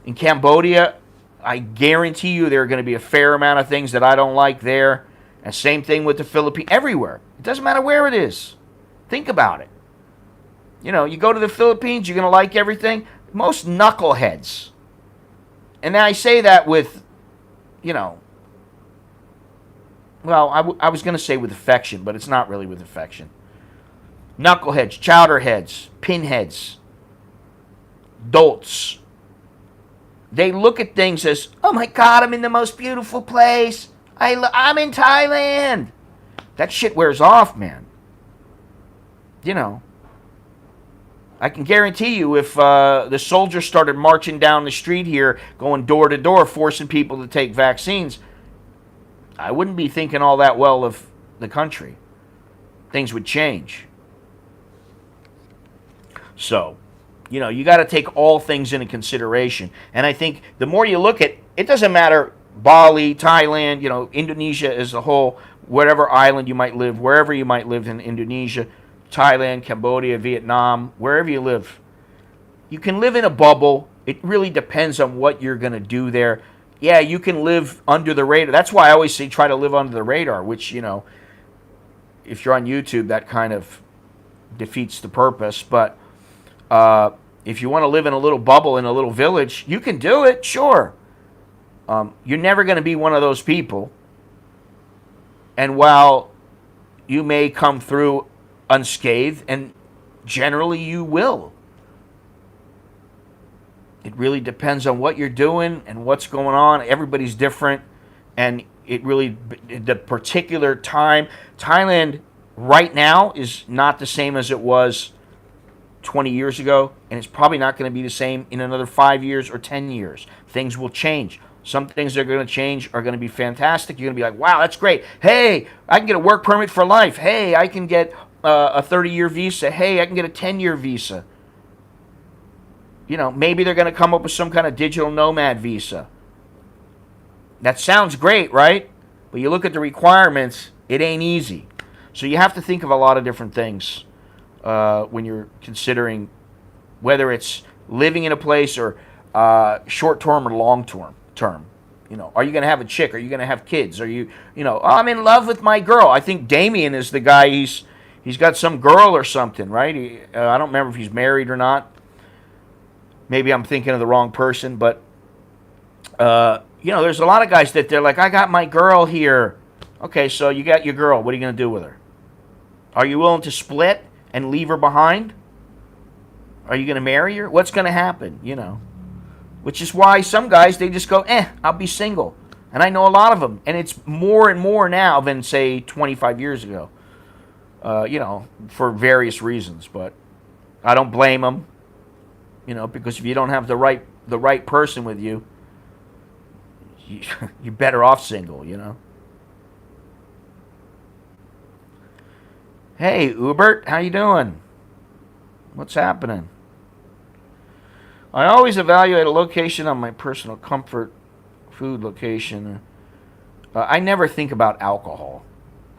In Cambodia, I guarantee you there are going to be a fair amount of things that I don't like there. And same thing with the Philippines, everywhere. It doesn't matter where it is. Think about it. You go to the Philippines, you're going to like everything. Most knuckleheads. And I say that with, well, I was going to say with affection, but it's not really with affection. Knuckleheads, chowderheads, pinheads, dolts. They look at things as, oh my God, I'm in the most beautiful place. I'm in Thailand. That shit wears off, man. I can guarantee you if the soldiers started marching down the street here, going door to door, forcing people to take vaccines, I wouldn't be thinking all that well of the country. Things would change. So, you got to take all things into consideration. And I think the more you look at, it doesn't matter Bali, Thailand, Indonesia as a whole, whatever island you might live, wherever you might live in Indonesia, Thailand, Cambodia, Vietnam, wherever you live. You can live in a bubble. It really depends on what you're going to do there. Yeah, you can live under the radar. That's why I always say try to live under the radar, which, you know, if you're on YouTube, that kind of defeats the purpose. But if you want to live in a little bubble in a little village, you can do it, sure. You're never going to be one of those people. And while you may come through unscathed, and generally you will, it really depends on what you're doing and what's going on. Everybody's different, and it really, the particular time, Thailand right now is not the same as it was 20 years ago, and it's probably not going to be the same in another 5 years or 10 years. Things will change. Some things that are going to change are going to be fantastic. You're going to be like, wow, that's great. Hey, I can get a work permit for life. Hey, I can get a 30-year visa. Hey, I can get a 10-year visa. You know, maybe they're going to come up with some kind of digital nomad visa. That sounds great, right? But you look at the requirements, it ain't easy. So you have to think of a lot of different things when you're considering whether it's living in a place or short-term or long-term. You know, are you going to have a chick? Are you going to have kids? Are you, oh, I'm in love with my girl. I think Damien is the guy. He's got some girl or something, right? I don't remember if he's married or not. Maybe I'm thinking of the wrong person, but there's a lot of guys that they're like, I got my girl here. Okay, so you got your girl. What are you going to do with her? Are you willing to split and leave her behind? Are you going to marry her? What's going to happen? Which is why some guys, they just go, I'll be single. And I know a lot of them. And it's more and more now than, say, 25 years ago. For various reasons. But I don't blame them. Because if you don't have the right person with you, you're better off single, Hey, Hubert, how you doing? What's happening? I always evaluate a location on my personal comfort, food location. I never think about alcohol.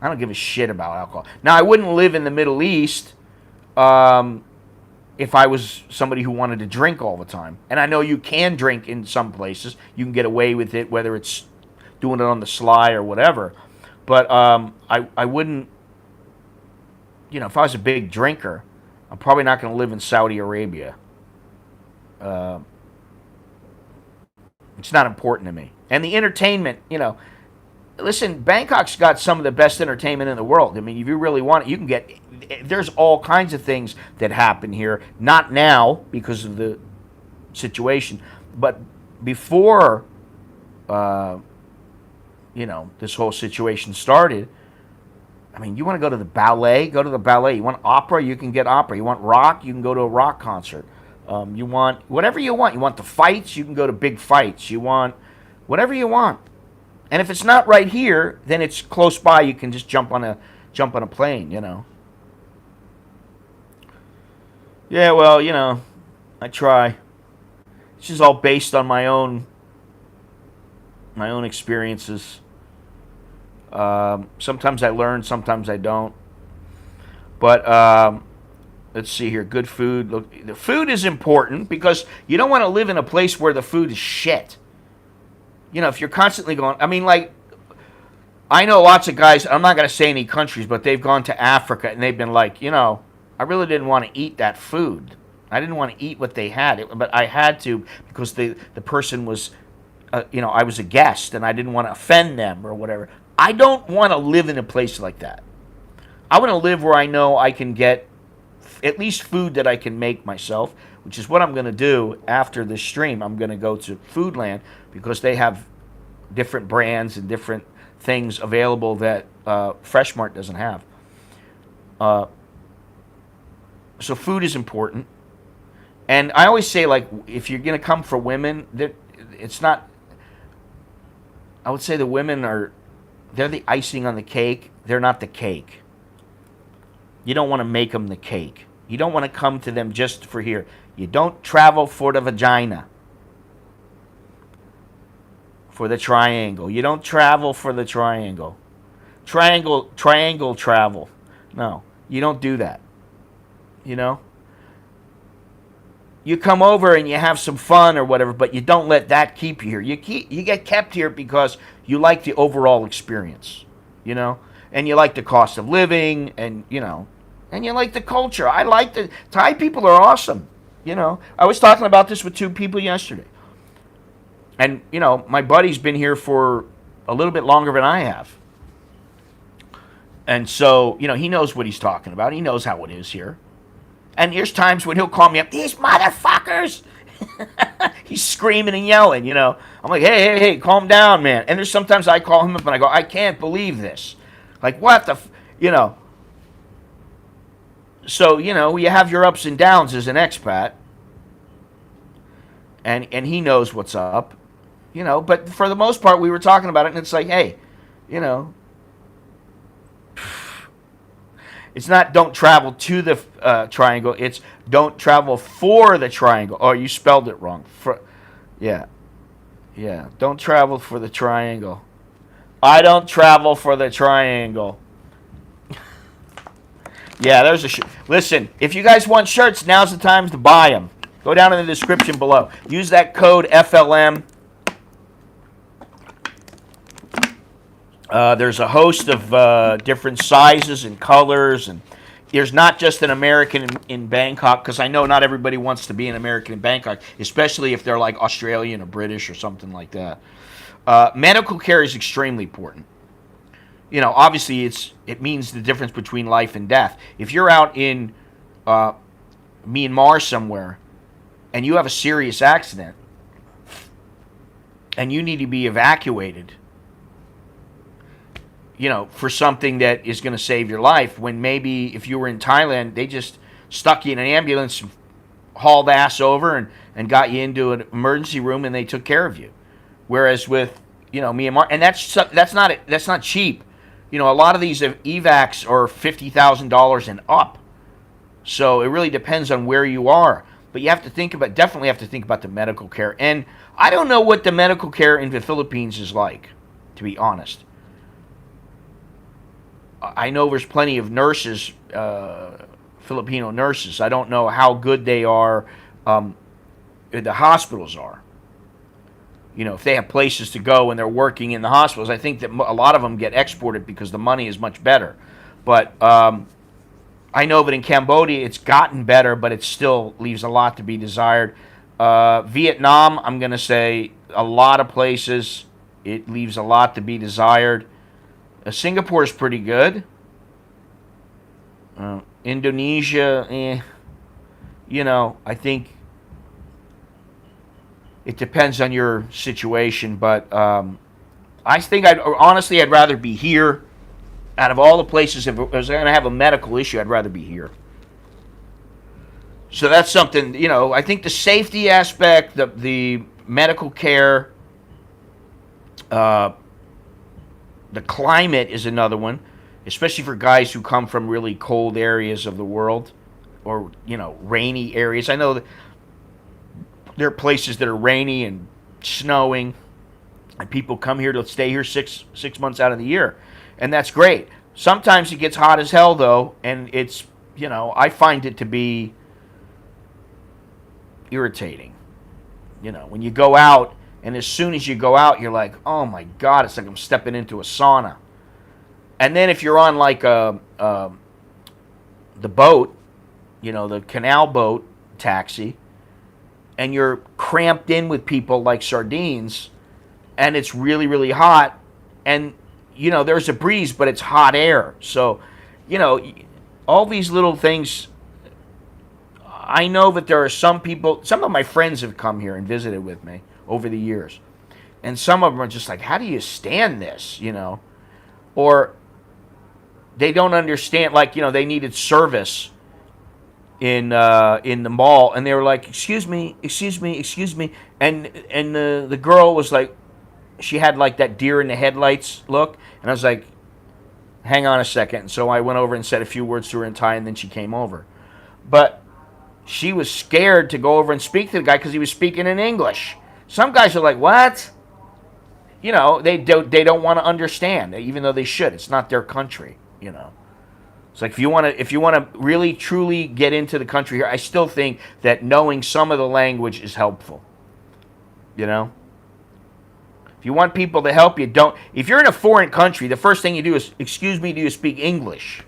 I don't give a shit about alcohol. Now, I wouldn't live in the Middle East if I was somebody who wanted to drink all the time. And I know you can drink in some places. You can get away with it, whether it's doing it on the sly or whatever. But I wouldn't, if I was a big drinker, I'm probably not going to live in Saudi Arabia. It's not important to me. And the entertainment, listen, Bangkok's got some of the best entertainment in the world. I mean, if you really want it, you can get, there's all kinds of things that happen here. Not now because of the situation, but before, this whole situation started. I mean, you want to go to the ballet, go to the ballet. You want opera, you can get opera. You want rock, you can go to a rock concert. You want whatever you want. You want the fights, you can go to big fights. You want whatever you want. And if it's not right here, then it's close by. You can just jump on a plane, Yeah, well, I try. This is all based on my own experiences. Sometimes I learn, sometimes I don't. But let's see here. Good food. Look, the food is important because you don't want to live in a place where the food is shit. If you're constantly going, I know lots of guys, I'm not going to say any countries, but they've gone to Africa and they've been like, I really didn't want to eat that food. I didn't want to eat what they had, but I had to because the person was, I was a guest and I didn't want to offend them or whatever. I don't want to live in a place like that. I want to live where I know I can get at least food that I can make myself, which is what I'm going to do after this stream. I'm going to go to Foodland because they have different brands and different things available that Fresh Mart doesn't have. So food is important. And I always say, if you're going to come for women, it's not... I would say the women they're the icing on the cake. They're not the cake. You don't want to make them the cake. You don't want to come to them just for here. You don't travel for the vagina. For the triangle. You don't travel for the triangle. Triangle travel. No, you don't do that. you know. You come over and you have some fun or whatever, but you don't let that keep you here. You get kept here because you like the overall experience, you know, and you like the cost of living, and you know, and you like the culture. I like the Thai people are awesome, you know. I was talking about this with two people yesterday, and you know, my buddy's been here for a little bit longer than I have, and so you know, he knows what he's talking about. He knows how it is here. And there's times when he'll call me up, these motherfuckers. He's screaming and yelling, you know. I'm like, hey, calm down, man. And there's sometimes I call him up and I go, I can't believe this. Like, what the, you know. So, you know, you have your ups and downs as an expat. And he knows what's up, you know. But for the most part, we were talking about it, and it's like, hey, you know. It's not don't travel to the triangle. It's don't travel for the triangle. Oh, you spelled it wrong. Yeah. Don't travel for the triangle. I don't travel for the triangle. Yeah, there's a listen, if you guys want shirts, now's the time to buy them. Go down in the description below. Use that code FLM. There's a host of different sizes and colors, and there's not just an American in Bangkok, because I know not everybody wants to be an American in Bangkok, especially if they're like Australian or British or something like that. Medical care is extremely important. You know, obviously it means the difference between life and death. If you're out in Myanmar somewhere and you have a serious accident and you need to be evacuated, you know, for something that is going to save your life, when maybe if you were in Thailand, they just stuck you in an ambulance, hauled ass over, and got you into an emergency room, and they took care of you. Whereas with, you know, Myanmar, and that's not cheap. You know, a lot of these evacs are $50,000 and up. So it really depends on where you are. But you have to definitely have to think about the medical care. And I don't know what the medical care in the Philippines is like, to be honest. I know there's plenty of nurses, Filipino nurses. I don't know how good they are, the hospitals are. You know, if they have places to go and they're working in the hospitals, I think that a lot of them get exported because the money is much better. But I know that in Cambodia it's gotten better, but it still leaves a lot to be desired. Vietnam, I'm going to say a lot of places, it leaves a lot to be desired. Singapore is pretty good. Indonesia, you know, I think it depends on your situation, but I think I'd rather be here. Out of all the places, if I was going to have a medical issue, I'd rather be here. So that's something, you know, I think the safety aspect, the medical care, the climate is another one, especially for guys who come from really cold areas of the world, or, you know, rainy areas. I know that there are places that are rainy and snowing, and people come here to stay here six months out of the year, and that's great. Sometimes it gets hot as hell, though, and it's, you know, I find it to be irritating. You know, when you go out, and as soon as you go out, you're like, oh my God, it's like I'm stepping into a sauna. And then if you're on like the boat, you know, the canal boat taxi, and you're cramped in with people like sardines, and it's really, really hot, and, you know, there's a breeze, but it's hot air. So, you know, all these little things, I know that there are some people, some of my friends have come here and visited with me over the years. And some of them are just like, how do you stand this, you know? Or they don't understand, like, you know, they needed service in the mall, and they were like, excuse me. And the girl was like, she had like that deer in the headlights look. And I was like, hang on a second. And so I went over and said a few words to her in Thai, and then she came over. But she was scared to go over and speak to the guy because he was speaking in English. Some guys are like, what? You know, they don't want to understand, even though they should. It's not their country, you know. It's like if you want to really truly get into the country here, I still think that knowing some of the language is helpful. You know, if you want people to help you, don't. If you're in a foreign country, the first thing you do is, "Excuse me, do you speak English?"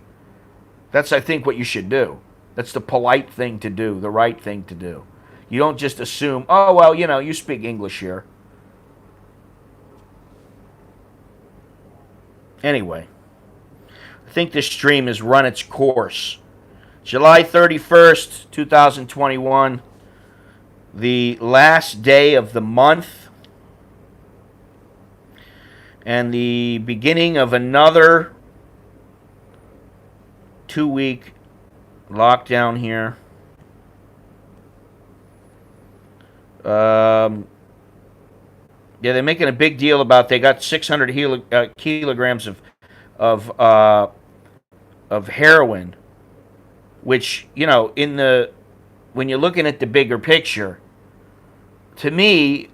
That's, I think, what you should do. That's the polite thing to do, the right thing to do. You don't just assume, "Oh, well, you know, you speak English here." Anyway, I think this stream has run its course. July 31st, 2021, the last day of the month, and the beginning of another 2-week lockdown here. Yeah, they're making a big deal about they got 600 kilograms of heroin, which, you know, when you're looking at the bigger picture, to me,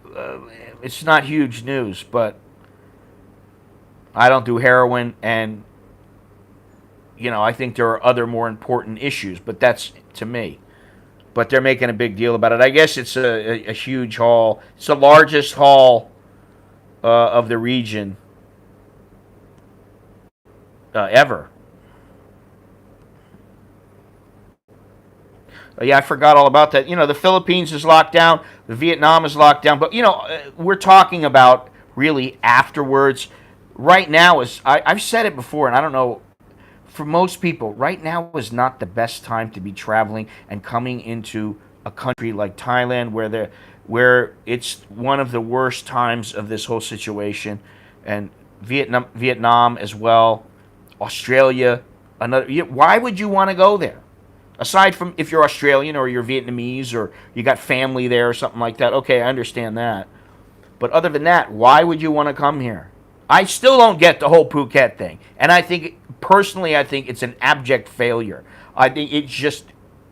it's not huge news. But I don't do heroin, and you know, I think there are other more important issues. But that's to me. But they're making a big deal about it. I guess it's a huge haul. It's the largest haul of the region ever. Yeah, I forgot all about that. You know, the Philippines is locked down. The Vietnam is locked down. But, you know, we're talking about really afterwards. Right now I've said it before, and I don't know, for most people, right now is not the best time to be traveling and coming into a country like Thailand, where it's one of the worst times of this whole situation, and Vietnam as well, Australia. Why would you want to go there? Aside from if you're Australian or you're Vietnamese or you got family there or something like that, okay, I understand that. But other than that, why would you want to come here? I still don't get the whole Phuket thing, and I think personally, I think it's an abject failure. I think it just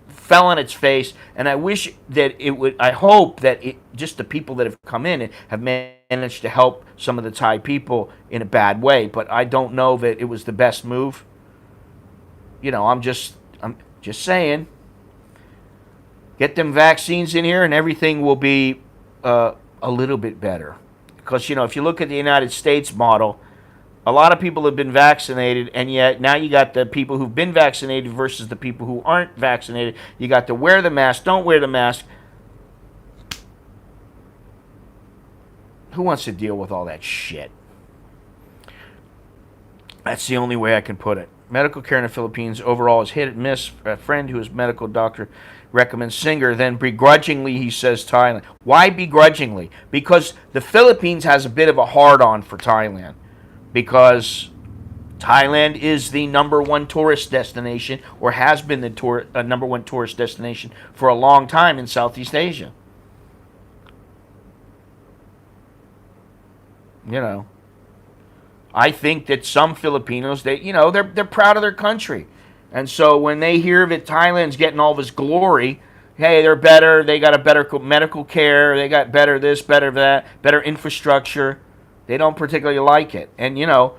fell on its face, and I wish that it would. I hope that just the people that have come in have managed to help some of the Thai people in a bad way, but I don't know that it was the best move. You know, I'm just saying, get them vaccines in here, and everything will be a little bit better. Because, you know, if you look at the United States model, a lot of people have been vaccinated, and yet now you got the people who've been vaccinated versus the people who aren't vaccinated. You got to wear the mask, don't wear the mask. Who wants to deal with all that shit? That's the only way I can put it. Medical care in the Philippines overall is hit and miss. A friend who is a medical doctor recommends Singer, then begrudgingly he says Thailand. Why begrudgingly? Because the Philippines has a bit of a hard-on for Thailand. Because Thailand is the #1 tourist destination, or has been the #1 tourist destination for a long time in Southeast Asia. You know, I think that some Filipinos, they're proud of their country, and so when they hear that Thailand's getting all this glory, hey, they're better. They got a better medical care. They got better this, better that, better infrastructure. They don't particularly like it. And, you know,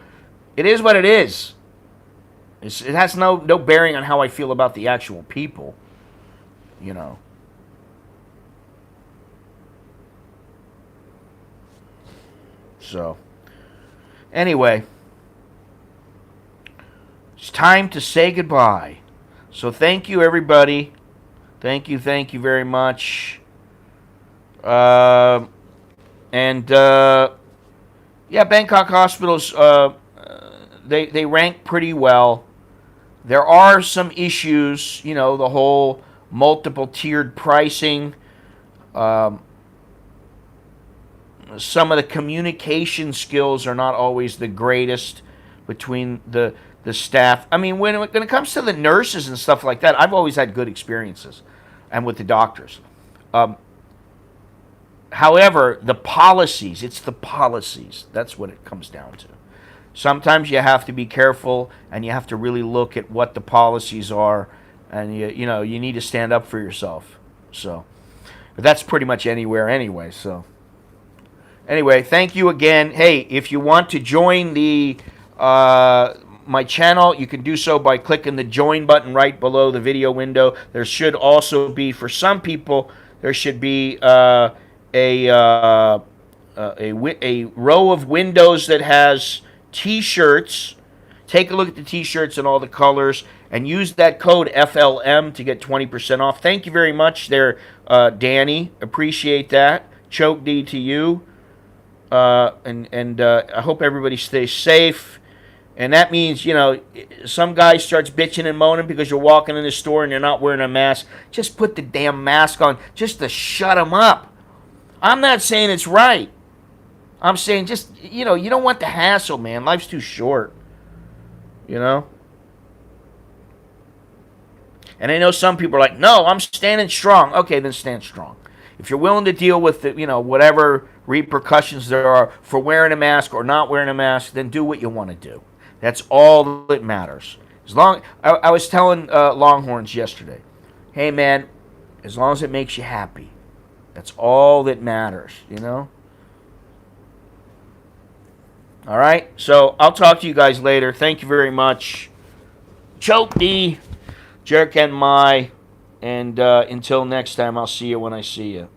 it is what it is. It has no bearing on how I feel about the actual people, you know. So, anyway, it's time to say goodbye. So thank you, everybody. Thank you very much. Yeah, Bangkok hospitals, they rank pretty well. There are some issues, you know, the whole multiple tiered pricing. Some of the communication skills are not always the greatest between the staff. I mean, when it comes to the nurses and stuff like that, I've always had good experiences, and with the doctors. However, the policies, it's the policies. That's what it comes down to. Sometimes you have to be careful, and you have to really look at what the policies are, and you need to stand up for yourself. So, but that's pretty much anywhere anyway. So, anyway, thank you again. Hey, if you want to join the my channel, you can do so by clicking the join button right below the video window. There should also be, for some people, there should be a row of windows that has T-shirts. Take a look at the T-shirts and all the colors, and use that code FLM to get 20% off. Thank you very much there, Danny. Appreciate that. Choke D to you. I hope everybody stays safe. And that means, you know, some guy starts bitching and moaning because you're walking in the store and you're not wearing a mask. Just put the damn mask on just to shut him up. I'm not saying it's right. I'm saying just, you know, you don't want the hassle, man. Life's too short. You know? And I know some people are like, no, I'm standing strong. Okay, then stand strong. If you're willing to deal with the, you know, whatever repercussions there are for wearing a mask or not wearing a mask, then do what you want to do. That's all that matters. As long, I was telling Longhorns yesterday, hey man, as long as it makes you happy, that's all that matters, you know? All right, so I'll talk to you guys later. Thank you very much. Choke D, Jerk and My, and until next time, I'll see you when I see you.